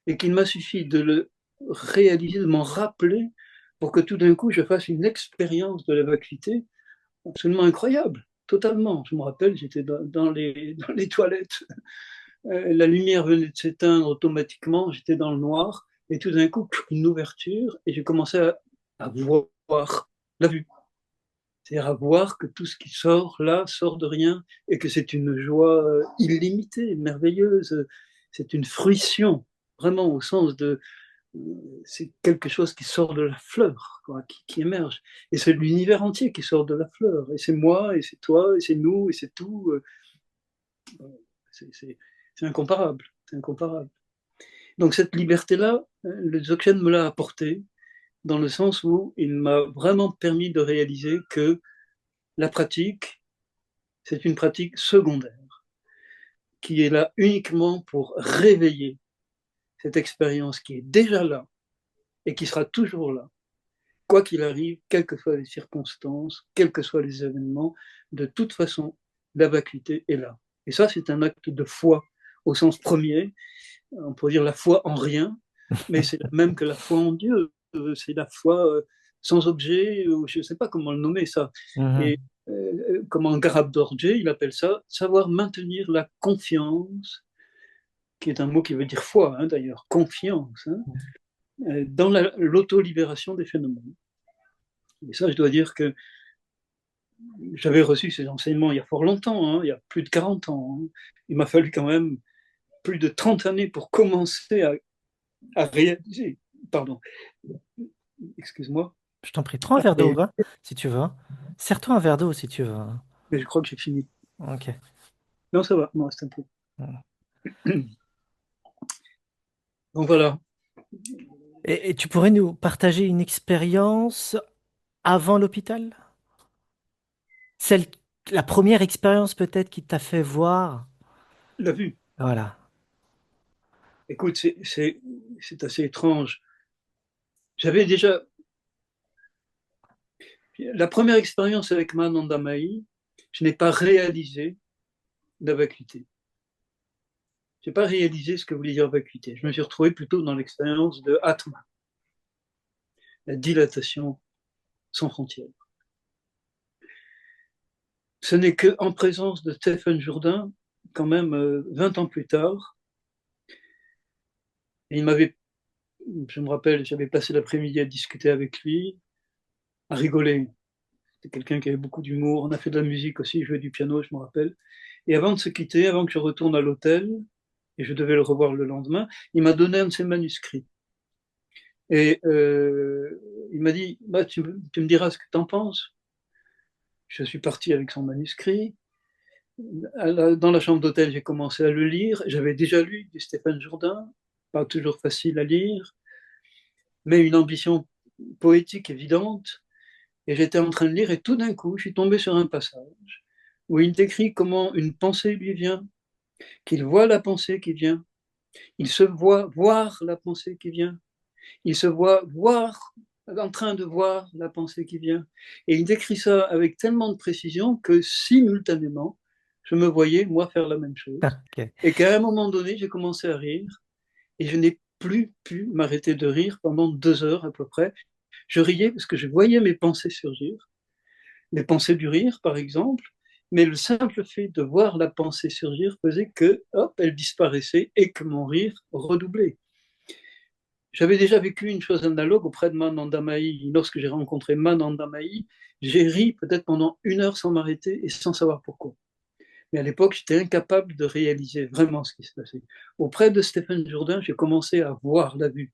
et qu'il m'a suffi de le réaliser, de m'en rappeler pour que tout d'un coup je fasse une expérience de la vacuité absolument incroyable, totalement. Je me rappelle, j'étais dans les toilettes, la lumière venait de s'éteindre automatiquement, j'étais dans le noir et tout d'un coup une ouverture et j'ai commencé à voir la vue. C'est-à-dire à voir que tout ce qui sort là sort de rien et que c'est une joie illimitée, merveilleuse. C'est une fruition, vraiment au sens de. C'est quelque chose qui sort de la fleur, quoi, qui émerge. Et c'est l'univers entier qui sort de la fleur. Et c'est moi, et c'est toi, et c'est nous, et c'est tout. C'est incomparable. C'est incomparable. Donc cette liberté-là, le Dzogchen me l'a apportée. dans le sens où il m'a vraiment permis de réaliser que la pratique, c'est une pratique secondaire, qui est là uniquement pour réveiller cette expérience qui est déjà là et qui sera toujours là, quoi qu'il arrive, quelles que soient les circonstances, quels que soient les événements, de toute façon, la vacuité est là. Et ça, c'est un acte de foi au sens premier. On pourrait dire la foi en rien, mais c'est même que la foi en Dieu. C'est la foi sans objet, ou je ne sais pas comment le nommer ça. Et Mhm. comment Garab Dorje, il appelle ça, savoir maintenir la confiance, qui est un mot qui veut dire foi, hein, d'ailleurs, confiance, hein, dans l'auto-libération des phénomènes. Et ça, je dois dire que j'avais reçu ces enseignements il y a fort longtemps, hein, il y a plus de 40 ans. Hein. Il m'a fallu quand même plus de 30 années pour commencer à réaliser, pardon, excuse-moi, Je t'en prie, prends un à verre d'eau, réaliser, hein, si tu veux. Sers-toi un verre d'eau si tu veux. mais je crois que j'ai fini. Ok. Non, ça va, il me reste un peu. Donc voilà, Et tu pourrais nous partager une expérience avant l'hôpital? Celle, la première expérience peut-être qui t'a fait voir. la vue. Voilà. Écoute, c'est assez étrange. J'avais déjà, la première expérience avec Mananda Mai, je n'ai pas réalisé la vacuité. Je n'ai pas réalisé ce que voulait dire vacuité. Je me suis retrouvé plutôt dans l'expérience de Atma, la dilatation sans frontières. Ce n'est qu'en présence de Stephen Jourdain, quand même 20 ans plus tard, et il m'avait, je me rappelle, j'avais passé l'après-midi à discuter avec lui, à rigoler. C'était quelqu'un qui avait beaucoup d'humour. On a fait de la musique aussi, jouait du piano, je me rappelle. Et avant de se quitter, avant que je retourne à l'hôtel, et je devais le revoir le lendemain, il m'a donné un de ses manuscrits. Et il m'a dit, bah, tu me diras ce que tu en penses. Je suis parti avec son manuscrit. Dans la chambre d'hôtel, j'ai commencé à le lire. J'avais déjà lu du Stéphane Jourdain, pas toujours facile à lire, mais une ambition poétique évidente. Et j'étais en train de lire et tout d'un coup, je suis tombé sur un passage où il décrit comment une pensée lui vient, qu'il voit la pensée qui vient, il se voit voir la pensée qui vient, il se voit voir, en train de voir la pensée qui vient. Et il décrit ça avec tellement de précision que simultanément, je me voyais, moi, faire la même chose. Ok. Et qu'à un moment donné, j'ai commencé à rire et je n'ai plus pu m'arrêter de rire pendant 2 heures à peu près. Je riais parce que je voyais mes pensées surgir, les pensées du rire, par exemple, mais le simple fait de voir la pensée surgir faisait que, hop, elle disparaissait et que mon rire redoublait. J'avais déjà vécu une chose analogue auprès de Mananda Mai. Lorsque j'ai rencontré Mananda Mai, j'ai ri peut-être pendant 1 heure sans m'arrêter et sans savoir pourquoi. Mais à l'époque, j'étais incapable de réaliser vraiment ce qui se passait. Auprès de Stéphane Jourdain, j'ai commencé à voir la vue.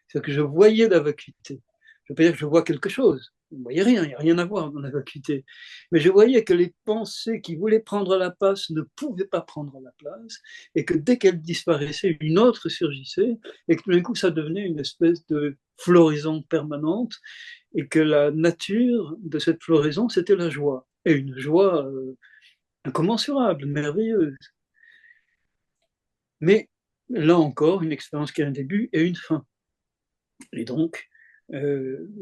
C'est-à-dire que je voyais la vacuité. Je ne veux pas dire que je vois quelque chose. Je ne voyais rien, il n'y a rien à voir dans la vacuité. Mais je voyais que les pensées qui voulaient prendre la place ne pouvaient pas prendre la place, et que dès qu'elles disparaissaient, une autre surgissait, et que tout d'un coup, ça devenait une espèce de floraison permanente, et que la nature de cette floraison, c'était la joie. Et une joie incommensurable, merveilleuse. Mais là encore, une expérience qui a un début et une fin. Et donc,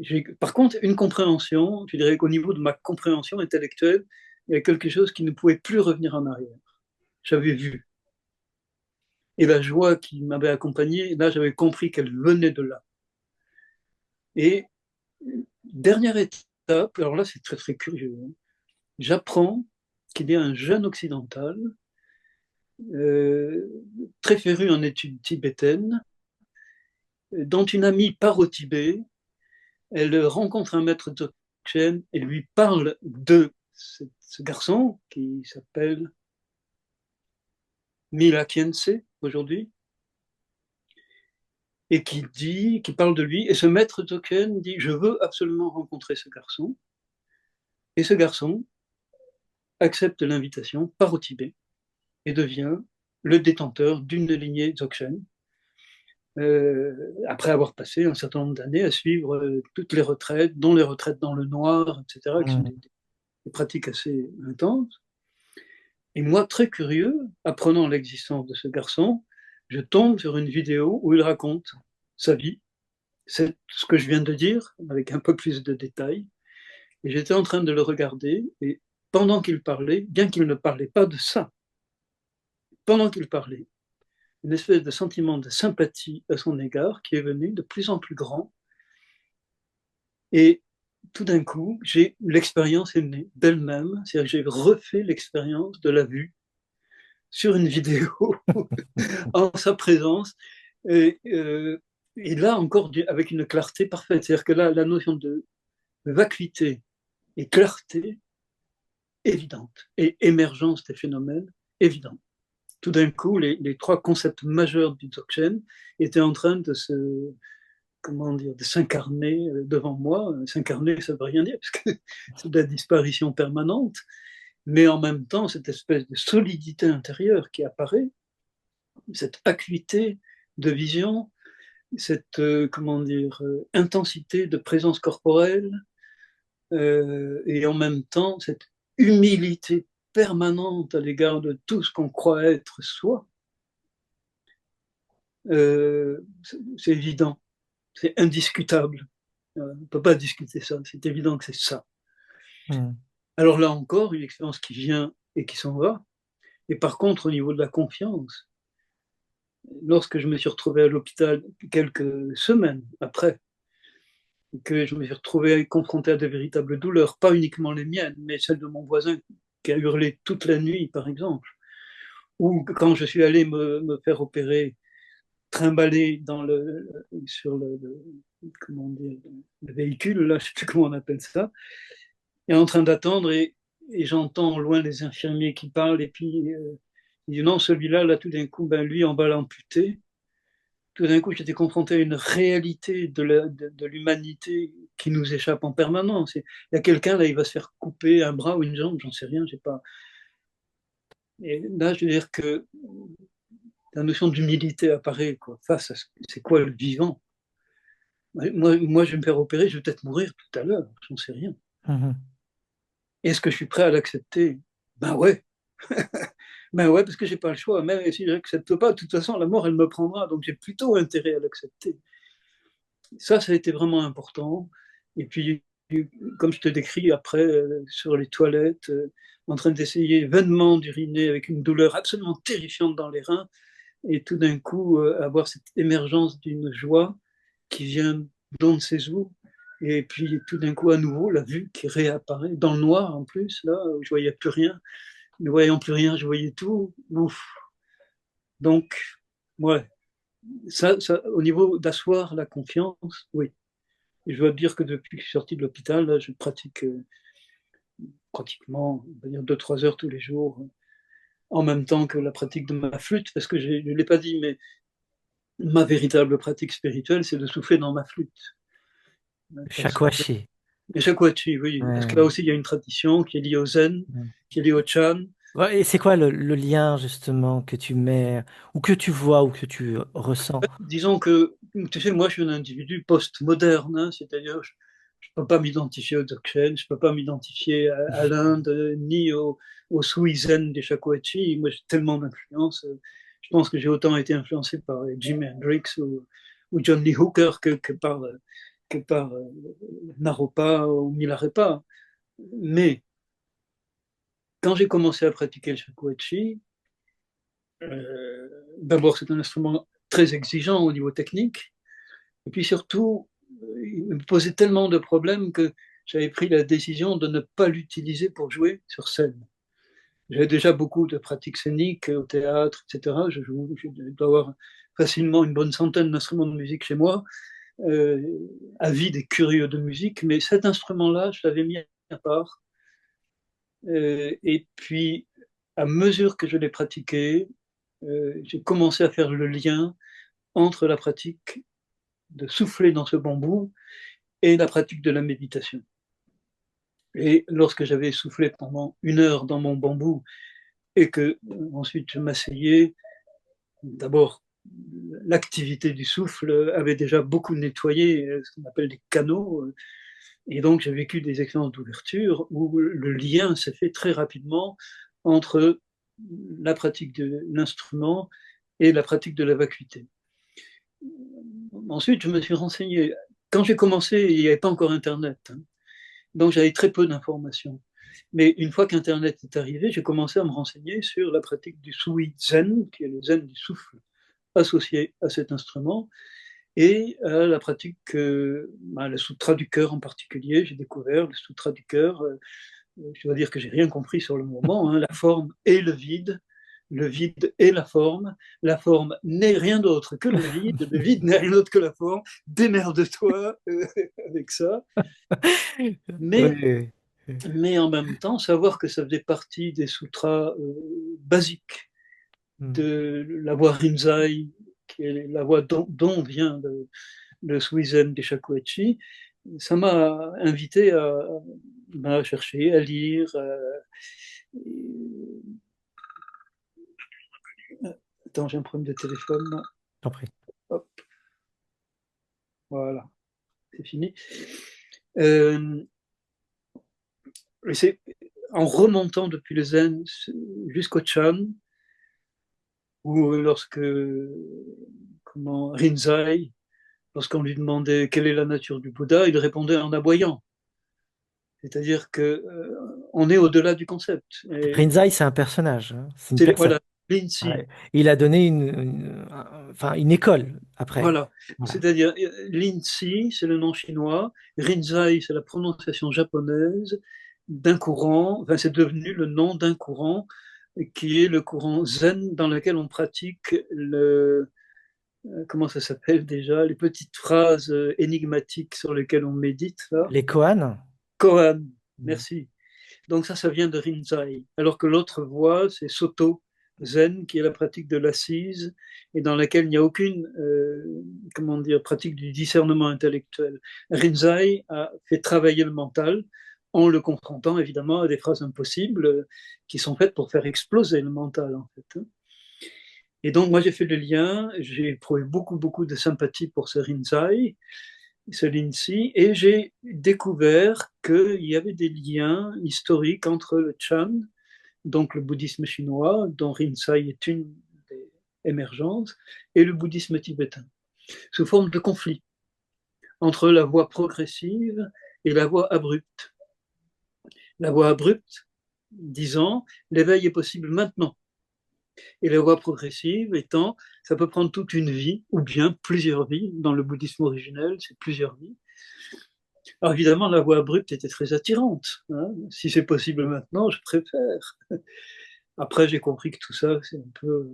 j'ai par contre une compréhension, je dirais qu'au niveau de ma compréhension intellectuelle, il y a quelque chose qui ne pouvait plus revenir en arrière. J'avais vu. Et la joie qui m'avait accompagné, là, j'avais compris qu'elle venait de là. Et dernière étape, alors là, c'est très très curieux, hein. J'apprends qu'il y a un jeune occidental, euh, très féru en études tibétaines, dont une amie part au Tibet. Elle rencontre un maître Dzogchen et lui parle de ce garçon qui s'appelle Mila Kiense aujourd'hui, et qui parle de lui. Et ce maître Dzogchen dit, je veux absolument rencontrer ce garçon. Et ce garçon accepte l'invitation, part au Tibet et devient le détenteur d'une lignée Dzogchen. après avoir passé un certain nombre d'années à suivre toutes les retraites, dont les retraites dans le noir, etc., qui sont Mhm. des pratiques assez intenses. Et moi, très curieux, apprenant l'existence de ce garçon, je tombe sur une vidéo où il raconte sa vie. C'est ce que je viens de dire, avec un peu plus de détails. Et j'étais en train de le regarder, et pendant qu'il parlait, bien qu'il ne parlait pas de ça, pendant qu'il parlait, une espèce de sentiment de sympathie à son égard qui est venu de plus en plus grand. Et tout d'un coup, l'expérience est née d'elle-même, c'est-à-dire que j'ai refait l'expérience de la vue sur une vidéo en sa présence. Et, et là encore, avec une clarté parfaite. C'est-à-dire que là, la notion de vacuité et clarté évidente et émergence des phénomènes évidente. Tout d'un coup, les trois concepts majeurs du Dzogchen étaient en train de comment dire, de s'incarner devant moi. S'incarner, ça ne veut rien dire, parce que c'est de la disparition permanente, mais en même temps, cette espèce de solidité intérieure qui apparaît, cette acuité de vision, cette comment dire, intensité de présence corporelle, et en même temps, cette humilité permanente à l'égard de tout ce qu'on croit être soi, c'est évident, c'est indiscutable. On ne peut pas discuter ça, c'est évident que c'est ça. Mhm. Alors là encore, une expérience qui vient et qui s'en va. Et par contre, au niveau de la confiance, lorsque je me suis retrouvé à l'hôpital quelques semaines après, que je me suis retrouvé confronté à de véritables douleurs, pas uniquement les miennes, mais celles de mon voisin qui a hurlé toute la nuit, par exemple, ou quand je suis allé me faire opérer, trimballé sur comment dire, le véhicule, là, je ne sais plus comment on appelle ça, et en train d'attendre, et j'entends au loin les infirmiers qui parlent, et puis il dit non, celui-là, là, tout d'un coup, ben, lui, on va l'amputer. Tout d'un coup, j'étais confronté à une réalité de l'humanité qui nous échappe en permanence. Il y a quelqu'un, là, il va se faire couper un bras ou une jambe, j'en sais rien, j'ai pas. Et là, je veux dire que la notion d'humilité apparaît, quoi, face à c'est quoi le vivant. Moi, je vais me faire opérer, je vais peut-être mourir tout à l'heure, j'en sais rien. Mhm. Est-ce que je suis prêt à l'accepter? Ben ouais, ben ouais, parce que j'ai pas le choix. Même si je n'accepte pas, de toute façon, la mort, elle me prendra, donc j'ai plutôt intérêt à l'accepter. Ça a été vraiment important. Et puis, comme je te décris après, sur les toilettes, en train d'essayer vainement d'uriner avec une douleur absolument terrifiante dans les reins, et tout d'un coup, avoir cette émergence d'une joie qui vient d'on ne sait où, et puis tout d'un coup, à nouveau, la vue qui réapparaît, dans le noir en plus, là, où je voyais plus rien. Ne voyant plus rien, je voyais tout. Ouf. Donc, ouais, au niveau d'asseoir la confiance, oui. Et je dois te dire que depuis que je suis sorti de l'hôpital, là, je pratique pratiquement, on va dire, 2-3 heures tous les jours, en même temps que la pratique de ma flûte, parce que je ne l'ai pas dit, mais ma véritable pratique spirituelle, c'est de souffler dans ma flûte. Parce que, Shakuhachi. et Shakuhachi, oui, parce que là Ouais. aussi, il y a une tradition qui est liée au zen, Mhm. qui est liée au chan. Ouais, et c'est quoi le lien justement que tu mets, ou que tu vois, ou que tu ressens? Disons que, tu sais, moi, je suis un individu post-moderne, hein, c'est-à-dire, je ne peux pas m'identifier au Dzogchen, je ne peux pas m'identifier à l'Inde, ni au Suizen des Shakuhachi. Moi, j'ai tellement d'influence. Je pense que j'ai autant été influencé par Jimi Hendrix ou John Lee Hooker que par Naropa ou Milarepa. Mais quand j'ai commencé à pratiquer le Shakuhachi, d'abord, c'est un instrument très exigeant au niveau technique. Et puis surtout, il me posait tellement de problèmes que j'avais pris la décision de ne pas l'utiliser pour jouer sur scène. J'avais déjà beaucoup de pratiques scéniques au théâtre, etc. Je dois avoir facilement une bonne centaine d'instruments de musique chez moi, euh, avides et curieux de musique, mais cet instrument-là, je l'avais mis à part. Et puis, à mesure que je l'ai pratiqué, j'ai commencé à faire le lien entre la pratique de souffler dans ce bambou et la pratique de la méditation. Et lorsque j'avais soufflé pendant 1 heure dans mon bambou et que ensuite je m'asseyais, d'abord l'activité du souffle avait déjà beaucoup nettoyé ce qu'on appelle des canaux. Et donc, j'ai vécu des expériences d'ouverture où le lien s'est fait très rapidement entre la pratique de l'instrument et la pratique de la vacuité. Ensuite, je me suis renseigné. Quand j'ai commencé, il n'y avait pas encore Internet, hein, donc j'avais très peu d'informations. Mais une fois qu'Internet est arrivé, j'ai commencé à me renseigner sur la pratique du sui zen, qui est le zen du souffle associé à cet instrument, et la pratique, le sutra du cœur en particulier. J'ai découvert le sutra du cœur. Je dois dire que j'ai rien compris sur le moment, hein, la forme et le vide et la forme n'est rien d'autre que le vide n'est rien d'autre que la forme, démerde-toi avec ça, mais, Oui, mais en même temps, savoir que ça faisait partie des sutras basiques mm, de la voie Rinzai, qui est la voie dont vient le Suizen des Shakuhachi, ça m'a invité à chercher, à lire. Attends, j'ai un problème de téléphone. j'en prie. Hop, voilà, c'est fini. Euh, et c'est en remontant depuis le Zen jusqu'au Chan, où lorsque comment, Rinzai, lorsqu'on lui demandait quelle est la nature du Bouddha, il répondait en aboyant. C'est-à-dire que on est au-delà du concept. Et Rinzai, c'est un personnage, hein, c'est une c'est personne. voilà, Lincy, Ouais. Il a donné enfin, une école après. voilà. Voilà. C'est-à-dire Lincy, c'est le nom chinois, Rinzai, c'est la prononciation japonaise d'un courant. Enfin, c'est devenu le nom d'un courant qui est le courant Zen dans lequel on pratique le comment ça s'appelle déjà, les petites phrases énigmatiques sur lesquelles on médite là. Les Koans. Koan, Mm. merci. Donc ça vient de Rinzai. Alors que l'autre voie, c'est Soto Zen, qui est la pratique de l'assise et dans laquelle il n'y a aucune comment dire, pratique du discernement intellectuel. Rinzai a fait travailler le mental en le confrontant évidemment à des phrases impossibles qui sont faites pour faire exploser le mental en fait. Et donc moi j'ai fait le lien, j'ai éprouvé beaucoup de sympathie pour ce Rinzai, ce Lindsay, et j'ai découvert qu'il y avait des liens historiques entre le Chan, donc le bouddhisme chinois, dont Rinzai est une des émergences, et le bouddhisme tibétain, sous forme de conflit entre la voie progressive et la voie abrupte. La voie abrupte disant l'éveil est possible maintenant, et la voie progressive étant ça peut prendre toute une vie ou bien plusieurs vies. Dans le bouddhisme originel, c'est plusieurs vies. Alors évidemment, la voie abrupte était très attirante, hein. Si c'est possible maintenant, je préfère. Après, j'ai compris que tout ça, c'est un peu,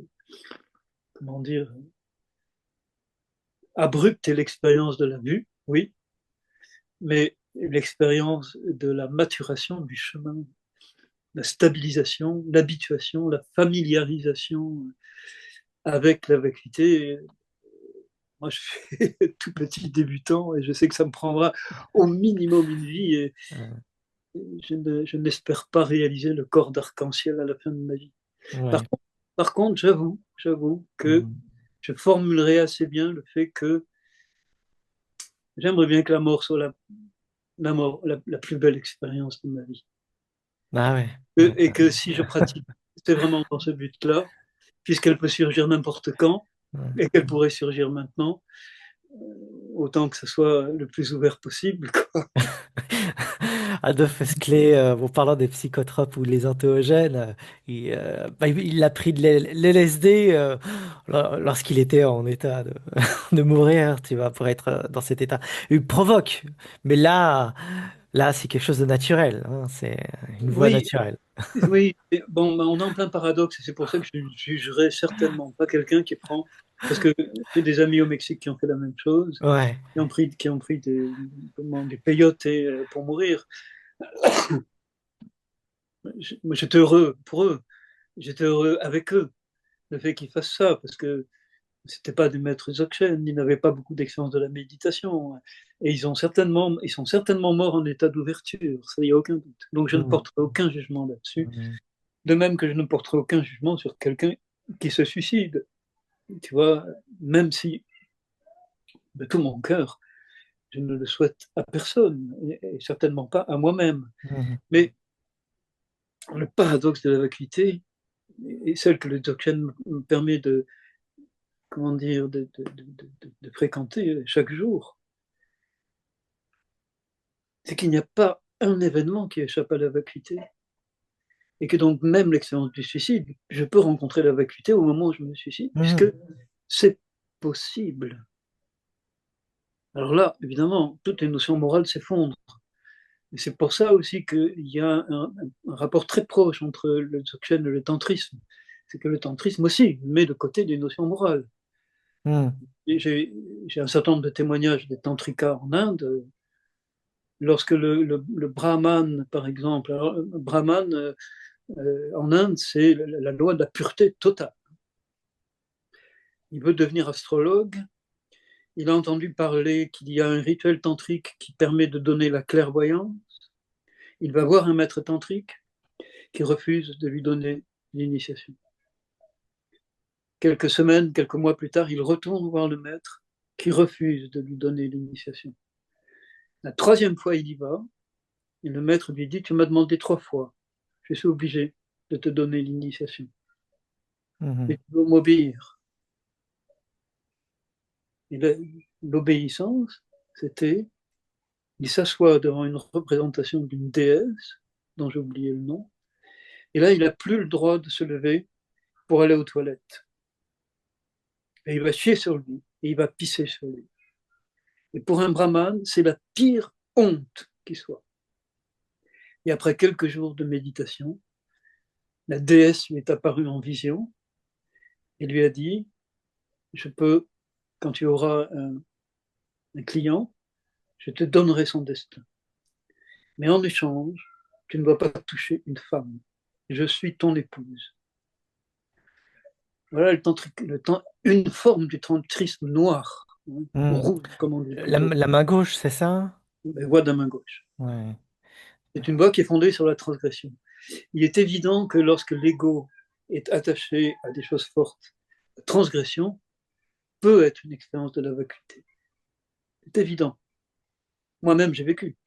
comment dire, abrupte est l'expérience de la vue, oui, mais l'expérience de la maturation du chemin, la stabilisation, l'habituation, la familiarisation avec la vacuité. Moi, je suis tout petit débutant et je sais que ça me prendra au minimum une vie et Euh, je n'espère pas réaliser le corps d'arc-en-ciel à la fin de ma vie. Par ouais. contre, j'avoue que Mm. je formulerai assez bien le fait que j'aimerais bien que la mort soit la mort, la plus belle expérience de ma vie. Ah ouais. Et que si je pratique, c'est vraiment dans ce but-là, puisqu'elle peut surgir n'importe quand et qu'elle pourrait surgir maintenant, autant que ce soit le plus ouvert possible, quoi. Adolphe Huxley, en parlant des psychotropes ou les entéogènes, il a pris de l'LSD lorsqu'il était en état de, de mourir, tu vois, pour être dans cet état. Il provoque, mais là, c'est quelque chose de naturel, hein, c'est une voie Oui, naturelle. oui. Bon, ben, on est en plein paradoxe et c'est pour ça que je ne jugerai certainement pas quelqu'un qui prend, parce que j'ai des amis au Mexique qui ont fait la même chose, Ouais. qui ont pris des peyotes pour mourir. Moi, j'étais heureux pour eux. J'étais heureux avec eux, le fait qu'ils fassent ça, parce que c'était pas des maîtres dzogchen, ils n'avaient pas beaucoup d'expérience de la méditation, et ils sont certainement morts en état d'ouverture, ça, il n'y a aucun doute. Donc je ne Mm. porterai aucun jugement là-dessus, Mm. de même que je ne porterai aucun jugement sur quelqu'un qui se suicide. Tu vois, même si de tout mon cœur, je ne le souhaite à personne, et certainement pas à moi-même. Mhm. Mais le paradoxe de la vacuité, et celle que le Dzogchen me permet de, comment dire, de fréquenter chaque jour, c'est qu'il n'y a pas un événement qui échappe à la vacuité. Et que donc même l'expérience du suicide, je peux rencontrer la vacuité au moment où je me suicide, puisque Mhm. c'est possible. Alors là, évidemment, toutes les notions morales s'effondrent. Et c'est pour ça aussi qu'il y a un rapport très proche entre le dzogchen et le tantrisme. C'est que le tantrisme aussi met de côté des notions morales. Mhm. Et j'ai un certain nombre de témoignages des tantrikas en Inde. Lorsque le brahman, par exemple, alors, brahman en Inde, c'est la loi de la pureté totale. Il veut devenir astrologue. Il a entendu parler qu'il y a un rituel tantrique qui permet de donner la clairvoyance. Il va voir un maître tantrique qui refuse de lui donner l'initiation. Quelques semaines, quelques mois plus tard, il retourne voir le maître qui refuse de lui donner l'initiation. La troisième fois, il y va, et le maître lui dit, tu m'as demandé 3 fois, je suis obligé de te donner l'initiation. Mhm. Mais tu dois m'obéir. Et l'obéissance, c'était, il s'assoit devant une représentation d'une déesse, dont j'ai oublié le nom, et là, il n'a plus le droit de se lever pour aller aux toilettes. Et il va chier sur lui, et il va pisser sur lui. Et pour un brahman, c'est la pire honte qui soit. Et après quelques jours de méditation, la déesse lui est apparue en vision et lui a dit, je peux, quand tu auras un client, je te donnerai son destin. Mais en échange, tu ne dois pas toucher une femme. Je suis ton épouse. Voilà une forme du tantrisme noir, hein, Mhm. rouge, comme on dit La, plutôt, la main gauche, c'est ça? la voie de la main gauche. Ouais. C'est une voie qui est fondée sur la transgression. Il est évident que lorsque l'ego est attaché à des choses fortes, la transgression peut être une expérience de la vacuité. C'est évident. Moi-même, j'ai vécu.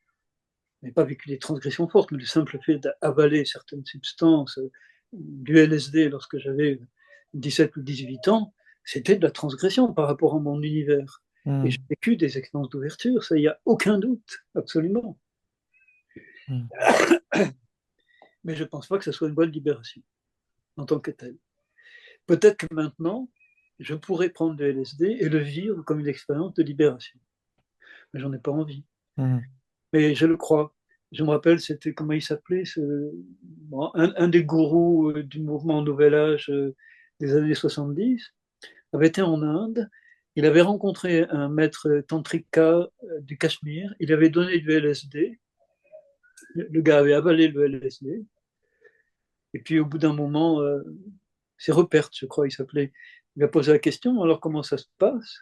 Je n'ai pas vécu des transgressions fortes, mais le simple fait d'avaler certaines substances, du LSD lorsque j'avais 17 ou 18 ans, c'était de la transgression par rapport à mon univers. Et j'ai Mhm. vécu des expériences d'ouverture, ça, il n'y a aucun doute, absolument. Mhm. Mais je ne pense pas que ce soit une bonne libération en tant que telle. Peut-être que maintenant, je pourrais prendre du LSD et le vivre comme une expérience de libération. Mais j'en ai pas envie. Mhm. Mais je le crois. Je me rappelle, c'était comment il s'appelait, bon, un des gourous du mouvement Nouvel Âge des années 70, avait été en Inde. Il avait rencontré un maître tantrika du Cachemire. Il avait donné du LSD. Le gars avait avalé le LSD. Et puis au bout d'un moment, c'est Rupert, je crois, il s'appelait. Il a posé la question, alors comment ça se passe?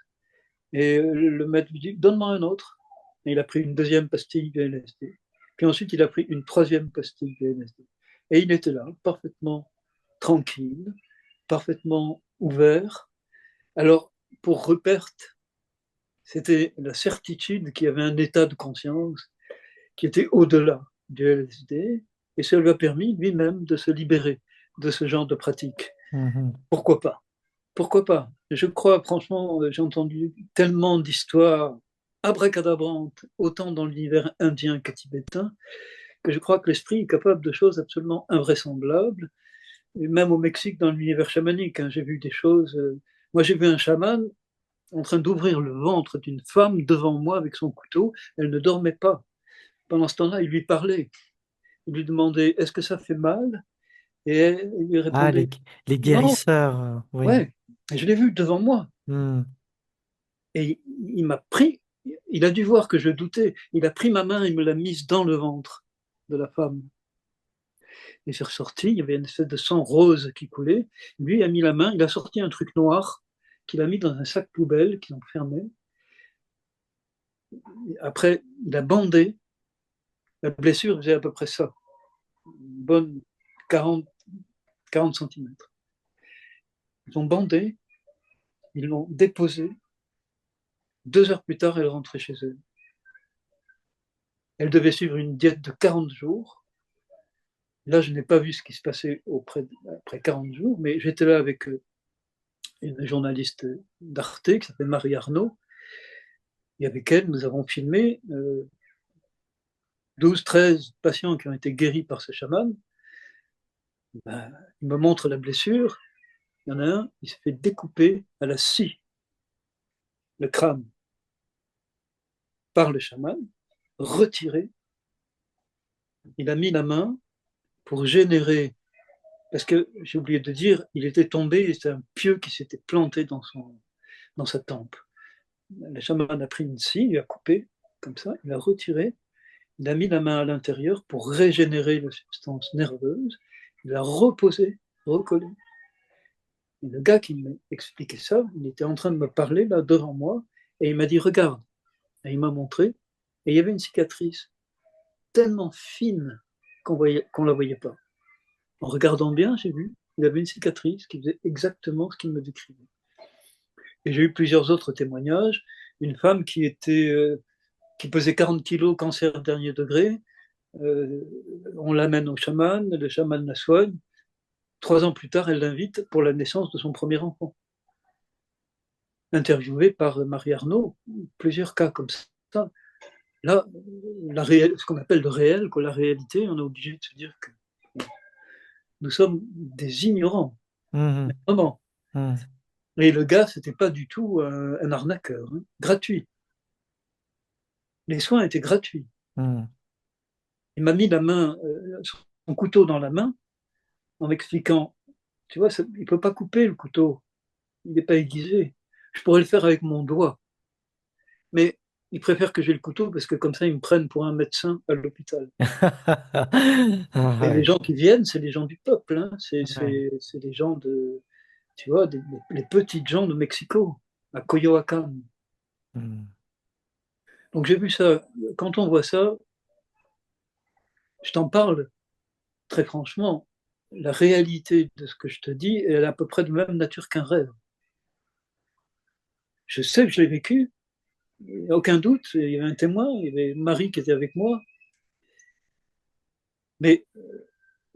Et le maître lui dit, donne-moi un autre. Et il a pris une deuxième pastille de LSD. Puis ensuite, il a pris une troisième pastille de LSD. Et il était là, parfaitement tranquille, parfaitement ouvert. Alors, pour Rupert, c'était la certitude qu'il y avait un état de conscience qui était au-delà du LSD. Et ça lui a permis lui-même de se libérer de ce genre de pratique. Mhm. Pourquoi pas? Pourquoi pas? Je crois, franchement, j'ai entendu tellement d'histoires abracadabrantes, autant dans l'univers indien que tibétain, que je crois que l'esprit est capable de choses absolument invraisemblables. Et même au Mexique, dans l'univers chamanique, hein, j'ai vu des choses. Moi, j'ai vu un chaman en train d'ouvrir le ventre d'une femme devant moi avec son couteau. Elle ne dormait pas. Pendant ce temps-là, il lui parlait. Il lui demandait, est-ce que ça fait mal? Et il lui Ah, répondait, les non, guérisseurs, oui. ouais. Et je l'ai vu devant moi. Mhm. Et il m'a pris, il a dû voir que je doutais. Il a pris ma main et me l'a mise dans le ventre de la femme. Et c'est ressorti, il y avait une espèce de sang rose qui coulait. Lui a mis la main, il a sorti un truc noir qu'il a mis dans un sac poubelle qu'ils ont fermé. Après, il a bandé. La blessure faisait à peu près ça, une bonne 40 cm. Ils ont bandé Ils l'ont déposée. 2 heures plus tard, elle rentrait chez elle. Elle devait suivre une diète de 40 jours. Là, je n'ai pas vu ce qui se passait après 40 jours, mais j'étais là avec une journaliste d'Arte qui s'appelle Marie Arnaud. Et avec elle, nous avons filmé 12-13 patients qui ont été guéris par ce chaman. Ben, il me montre la blessure. Il y en a un, il s'est fait découper à la scie, le crâne, par le chaman, retiré. Il a mis la main pour générer, parce que j'ai oublié de dire, il était tombé et c'est un pieu qui s'était planté dans sa tempe. Le chaman a pris une scie, il a coupé, comme ça, il a retiré, il a mis la main à l'intérieur pour régénérer la substance nerveuse, il a reposé, recollé. Et le gars qui m'a expliqué ça, il était en train de me parler là devant moi, et il m'a dit regarde. Et il m'a montré, et il y avait une cicatrice tellement fine qu'on la voyait pas. En regardant bien, j'ai vu, il avait une cicatrice qui faisait exactement ce qu'il me décrivait. Et j'ai eu plusieurs autres témoignages. Une femme qui pesait 40 kilos, cancer dernier degré. Euh, on l'amène au chaman, le chaman la soigne. 3 ans plus tard, elle l'invite pour la naissance de son premier enfant. Interviewé par Marie Arnaud, plusieurs cas comme ça. Là, ce qu'on appelle le réel, la réalité, on est obligé de se dire que nous sommes des ignorants, Mhm. vraiment. Mhm. Et le gars, c'était pas du tout un arnaqueur, hein, gratuit. Les soins étaient gratuits. Mhm. Il m'a mis son couteau dans la main en m'expliquant, tu vois, il ne peut pas couper le couteau, il n'est pas aiguisé. Je pourrais le faire avec mon doigt, mais il préfère que j'ai le couteau parce que comme ça, ils me prennent pour un médecin à l'hôpital. Ah, Et les ouais, gens qui viennent, c'est les gens du peuple, hein. ouais. C'est les gens tu vois, les petites gens de Mexico, à Coyoacán. Mhm. Donc j'ai vu ça. Quand on voit ça, je t'en parle très franchement. La réalité de ce que je te dis, elle est à peu près de même nature qu'un rêve. Je sais que je l'ai vécu, il n'y a aucun doute. Il y avait un témoin, il y avait Marie qui était avec moi. Mais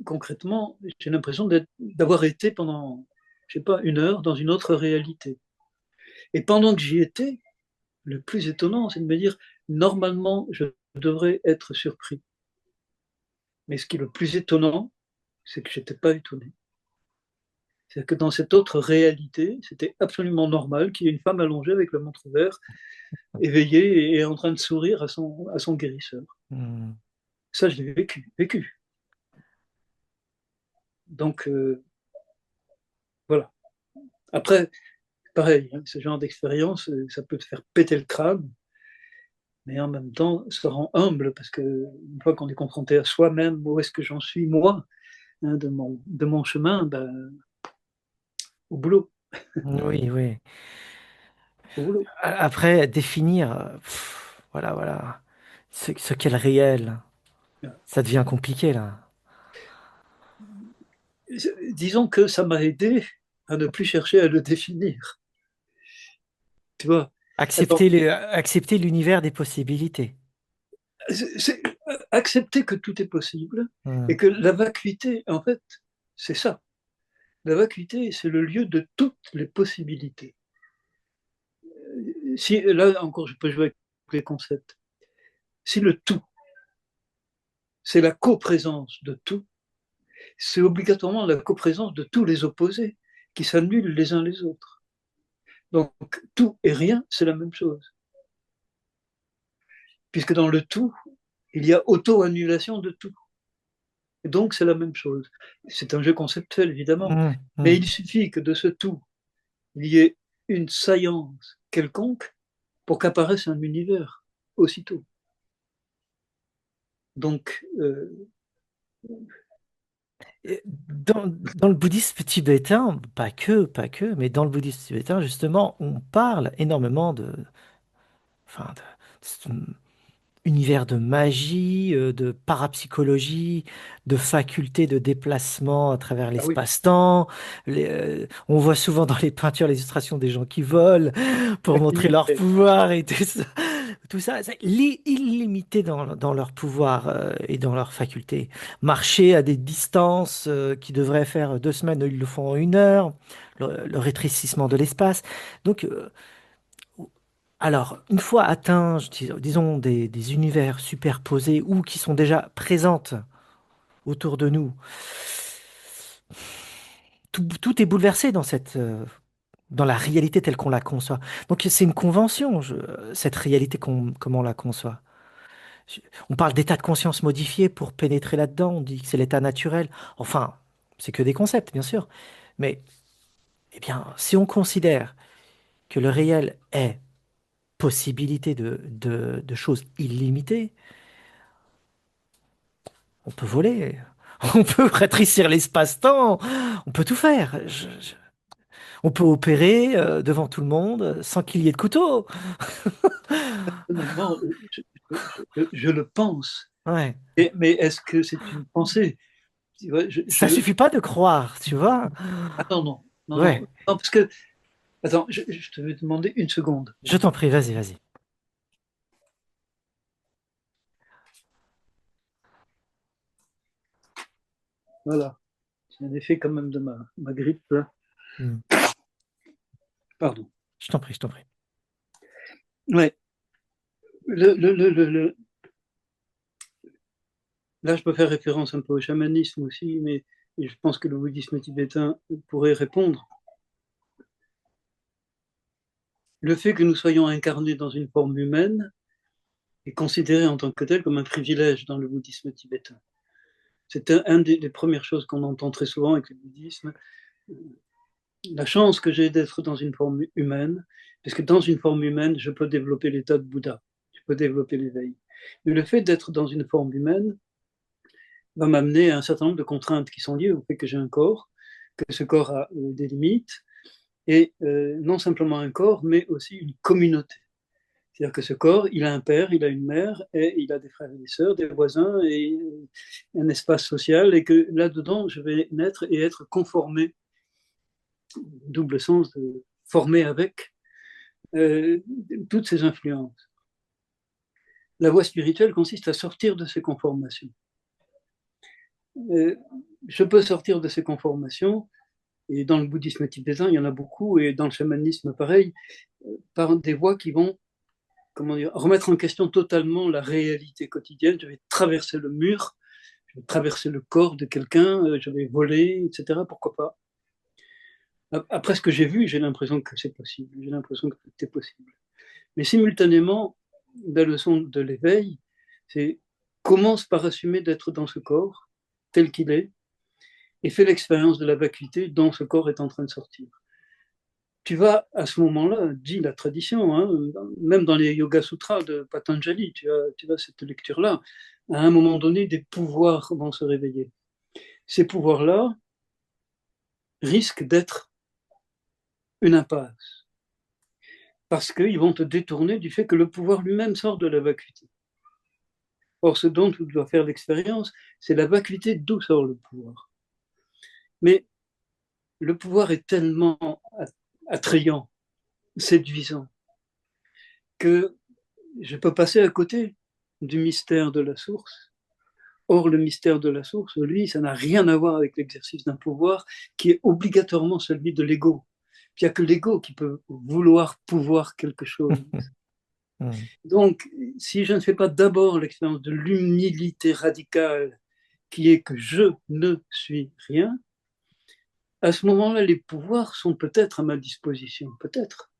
concrètement, j'ai l'impression d'avoir été pendant, je sais pas, 1 heure dans une autre réalité. Et pendant que j'y étais, le plus étonnant, c'est de me dire, normalement, je devrais être surpris. Mais ce qui est le plus étonnant, c'est que je n'étais pas étonné. C'est-à-dire que dans cette autre réalité, c'était absolument normal qu'il y ait une femme allongée avec le ventre ouvert, éveillée et en train de sourire à son guérisseur. Mhm. Ça, je l'ai vécu. Donc, voilà. Après, pareil, hein, ce genre d'expérience, ça peut te faire péter le crâne, mais en même temps, ça rend humble parce que une fois qu'on est confronté à soi-même, où est-ce que j'en suis, moi, hein, de mon chemin, ben, au boulot, Oui, oui. au boulot. Après, définir, voilà, voilà, ce qu'est le réel, ça devient compliqué là. Disons que ça m'a aidé à ne plus chercher à le définir. Tu vois, attends, Accepter l'univers des possibilités. c'est accepter que tout est possible et Hmm. que la vacuité, en fait, c'est ça. La vacuité, c'est le lieu de toutes les possibilités. Si, là encore, je peux jouer avec les concepts. Si le tout, c'est la coprésence de tout, c'est obligatoirement la coprésence de tous les opposés qui s'annulent les uns les autres. Donc, tout et rien, c'est la même chose. Puisque dans le tout, il y a auto-annulation de tout. Et donc, c'est la même chose. C'est un jeu conceptuel, évidemment. Hmm, Mais hmm. il suffit que de ce tout, il y ait une saillance quelconque pour qu'apparaisse un univers aussitôt. Donc, Et dans le bouddhisme tibétain, pas que, mais dans le bouddhisme tibétain, justement, on parle énormément enfin, univers de magie, de parapsychologie, de faculté de déplacement à travers Ah oui, l'espace-temps. On voit souvent dans les peintures les illustrations des gens qui volent pour montrer leur l'activité. pouvoir et tout ça. Tout ça, c'est illimité dans leur pouvoir et dans leur faculté. Marcher à des distances qui devraient faire 2 semaines, ils le font en 1 heure. Le rétrécissement de l'espace. Donc, alors, une fois atteints, disons, des univers superposés ou qui sont déjà présentes autour de nous, tout est bouleversé dans la réalité telle qu'on la conçoit. Donc, c'est une convention, cette réalité, comment on la conçoit. On parle d'état de conscience modifié pour pénétrer là-dedans, on dit que c'est l'état naturel. Enfin, c'est que des concepts, bien sûr. Mais, eh bien, si on considère que le réel est possibilité de choses illimitées, on peut voler, on peut rétrécir l'espace-temps, on peut tout faire. On peut opérer devant tout le monde sans qu'il y ait de couteau. Personnellement, je le pense. Ouais. Mais est-ce que c'est une pensée? Tu vois, Ça suffit pas de croire, tu vois. Attends, non, non, non, Ouais. non, parce que, attends, je te vais demander une seconde. Je t'en prie, vas-y, vas-y. Voilà, c'est un effet quand même de ma grippe, là. Hmm. Pardon. Je t'en prie, je t'en prie. Ouais, là, je peux faire référence un peu au chamanisme aussi, mais je pense que le bouddhisme tibétain pourrait répondre. Le fait que nous soyons incarnés dans une forme humaine est considéré en tant que tel comme un privilège dans le bouddhisme tibétain. C'est un des premières choses qu'on entend très souvent avec le bouddhisme. La chance que j'ai d'être dans une forme humaine, parce que dans une forme humaine, je peux développer l'état de Bouddha, je peux développer l'éveil. Mais le fait d'être dans une forme humaine va m'amener à un certain nombre de contraintes qui sont liées au fait que j'ai un corps, que ce corps a des limites, et non simplement un corps, mais aussi une communauté. C'est-à-dire que ce corps, il a un père, il a une mère, et il a des frères et des sœurs, des voisins, et un espace social, et que là-dedans, je vais naître et être conformé, double sens de formé avec euh, toutes ces influences. La voie spirituelle consiste à sortir de ces conformations. Euh, je peux sortir de ces conformations, et dans le bouddhisme tibétain, il y en a beaucoup, et dans le chamanisme, pareil, par des voies qui vont, comment dire, remettre en question totalement la réalité quotidienne. Je vais traverser le mur, je vais traverser le corps de quelqu'un, je vais voler, etc. Pourquoi pas? Après ce que j'ai vu, j'ai l'impression que c'est possible. J'ai l'impression que tout est possible. Mais simultanément, la leçon de l'éveil, c'est commence par assumer d'être dans ce corps tel qu'il est et fais l'expérience de la vacuité dont ce corps est en train de sortir. Tu vas à ce moment-là, dit la tradition, hein, même dans les Yoga Sutras de Patanjali, tu as cette lecture-là, à un moment donné, des pouvoirs vont se réveiller. Ces pouvoirs-là risquent d'être une impasse, parce qu'ils vont te détourner du fait que le pouvoir lui-même sort de la vacuité. Or, ce dont tu dois faire l'expérience, c'est la vacuité d'où sort le pouvoir. Mais le pouvoir est tellement attrayant, séduisant, que je peux passer à côté du mystère de la source. Or, le mystère de la source, lui, ça n'a rien à voir avec l'exercice d'un pouvoir qui est obligatoirement celui de l'ego. Il n'y a que l'ego qui peut vouloir pouvoir quelque chose. Hmm. Donc, si je ne fais pas d'abord l'expérience de l'humilité radicale, qui est que je ne suis rien, à ce moment-là, les pouvoirs sont peut-être à ma disposition, peut-être.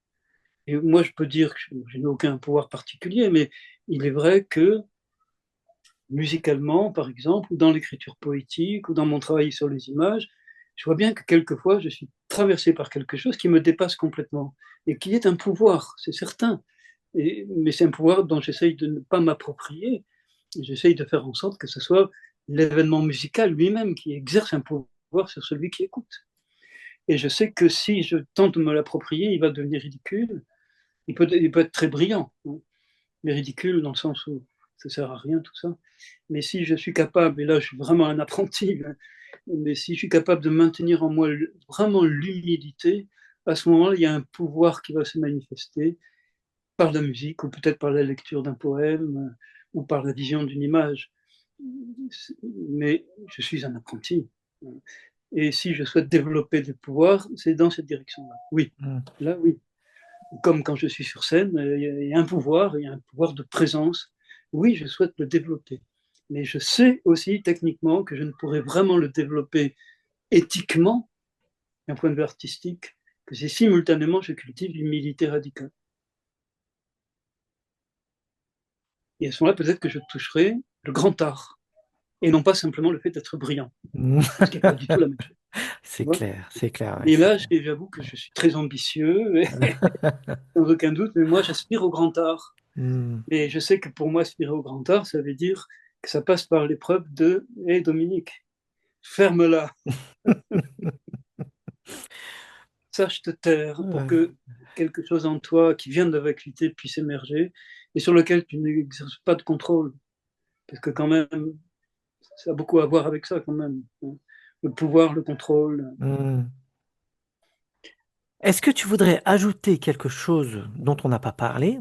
Et moi, je peux dire que je n'ai aucun pouvoir particulier, mais il est vrai que musicalement, par exemple, ou dans l'écriture poétique, ou dans mon travail sur les images, je vois bien que quelquefois, je suis traversé par quelque chose qui me dépasse complètement, et qui est un pouvoir, c'est certain. Mais c'est un pouvoir dont j'essaye de ne pas m'approprier. J'essaye de faire en sorte que ce soit l'événement musical lui-même qui exerce un pouvoir sur celui qui écoute. Et je sais que si je tente de me l'approprier, il va devenir ridicule. Il peut être très brillant, hein, mais ridicule dans le sens où ça sert à rien tout ça. Mais si je suis capable, et là je suis vraiment un apprenti, hein, mais si je suis capable de maintenir en moi vraiment l'humilité, à ce moment-là, il y a un pouvoir qui va se manifester par la musique, ou peut-être par la lecture d'un poème, ou par la vision d'une image. Mais je suis un apprenti. Et si je souhaite développer des pouvoirs, c'est dans cette direction-là. Oui, Mm. là, oui. Comme quand je suis sur scène, il y a un pouvoir, il y a un pouvoir de présence. Oui, je souhaite le développer. Mais je sais aussi techniquement que je ne pourrais vraiment le développer éthiquement, d'un point de vue artistique, que si simultanément je cultive l'humilité radicale. Et à ce moment-là, peut-être que je toucherai le grand art, et non pas simplement le fait d'être brillant, Mm. ce qui n'est pas du tout la même chose. Tu vois. C'est clair, ouais, Et c'est là, clair. j'avoue que je suis très ambitieux, sans aucun doute, mais moi, j'aspire au grand art. Mm. Et je sais que pour moi, aspirer au grand art, ça veut dire que ça passe par l'épreuve de Hé, Dominique, ferme-la, sache te taire pour Ouais. que quelque chose en toi qui vient de la vacuité puisse émerger et sur lequel tu n'exerces pas de contrôle. Parce que quand même, ça a beaucoup à voir avec ça quand même, hein. Le pouvoir, le contrôle. Mm. Est-ce que tu voudrais ajouter quelque chose dont on n'a pas parlé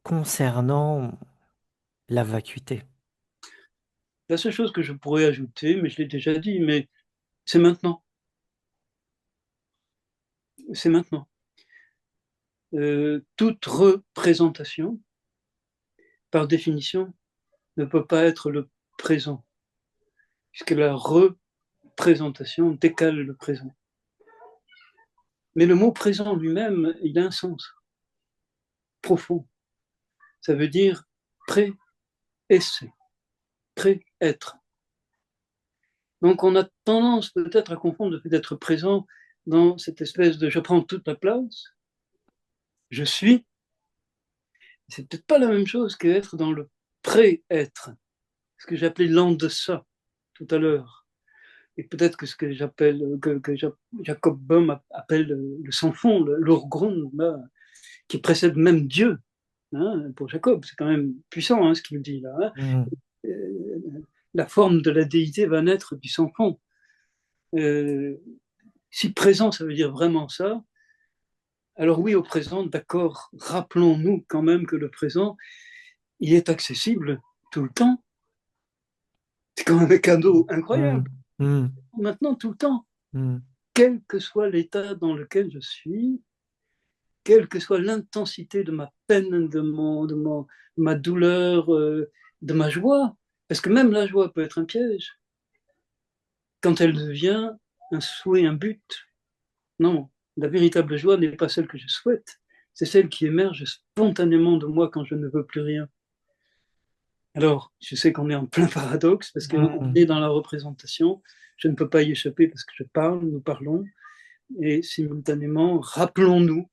concernant la vacuité? La seule chose que je pourrais ajouter, mais je l'ai déjà dit, mais c'est maintenant. C'est maintenant. Toute représentation, par définition, ne peut pas être le présent, puisque la représentation décale le présent. Mais le mot présent lui-même, il a un sens profond. Ça veut dire pré-essai, pré-être. Donc on a tendance peut-être à confondre le fait d'être présent dans cette espèce de je prends toute la place, je suis. C'est peut-être pas la même chose qu'être dans le pré-être, ce que j'appelais l'en-deçà tout à l'heure. Et peut-être que ce que j'appelle, que Jacob Boehme appelle le sans-fond, l'Urgrund, qui précède même Dieu, hein, pour Jacob. C'est quand même puissant, hein, ce qu'il dit là, hein. Mm. La forme de la déité va naître du sans-fond. Euh, si présent, ça veut dire vraiment ça, alors oui, au présent, d'accord, rappelons-nous quand même que le présent, il est accessible tout le temps. C'est quand même un cadeau Mm. incroyable. Mm. Maintenant, tout le temps, Mm. quel que soit l'état dans lequel je suis, quelle que soit l'intensité de ma peine, de ma douleur, de ma joie, parce que même la joie peut être un piège, quand elle devient un souhait, un but. Non, la véritable joie n'est pas celle que je souhaite, c'est celle qui émerge spontanément de moi quand je ne veux plus rien. Alors, je sais qu'on est en plein paradoxe, parce qu'on Mm. est dans la représentation, je ne peux pas y échapper parce que je parle, nous parlons, et simultanément, rappelons-nous,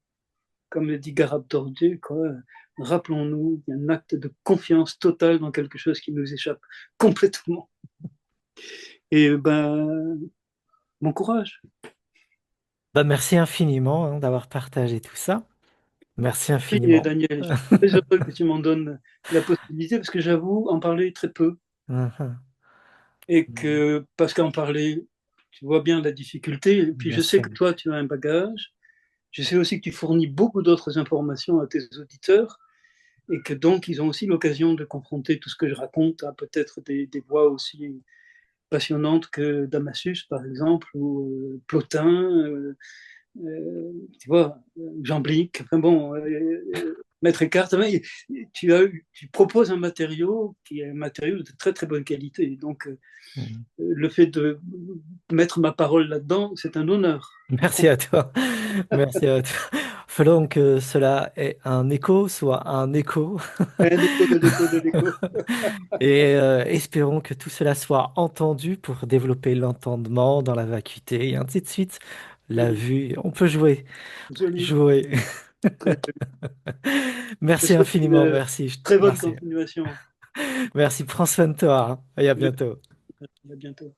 comme le dit Garab Tordier, quoi, rappelons-nous, il y a un acte de confiance totale dans quelque chose qui nous échappe complètement. Et ben, bon courage. Bah, merci infiniment hein, d'avoir partagé tout ça. Merci Et infiniment. Daniel, je suis très heureux que tu m'en donnes la possibilité, parce que j'avoue en parler très peu, Mhm. et que, parce qu'en parler, tu vois bien la difficulté, et puis Bien je sais sûr. que toi, tu as un bagage, je sais aussi que tu fournis beaucoup d'autres informations à tes auditeurs, et que donc ils ont aussi l'occasion de confronter tout ce que je raconte à peut-être des voix aussi passionnantes que Damasus, par exemple, ou Plotin, tu vois, Jean Blic, enfin bon, Maître Eckhart, tu proposes un matériau qui est un matériau de très très bonne qualité. Donc, Mhm. le fait de mettre ma parole là-dedans, c'est un honneur. Merci à toi. Merci à toi. Selon que cela ait un écho, soit un écho. Un écho de l'écho de l'écho. Et espérons que tout cela soit entendu pour développer l'entendement dans la vacuité et ainsi de suite. La Joli, vue, on peut jouer. joli, Jouer. très joli. Je te Merci souhaite infiniment, une merci. très bonne Merci. continuation. Merci, prends soin de toi hein, et à Merci, bientôt. à bientôt.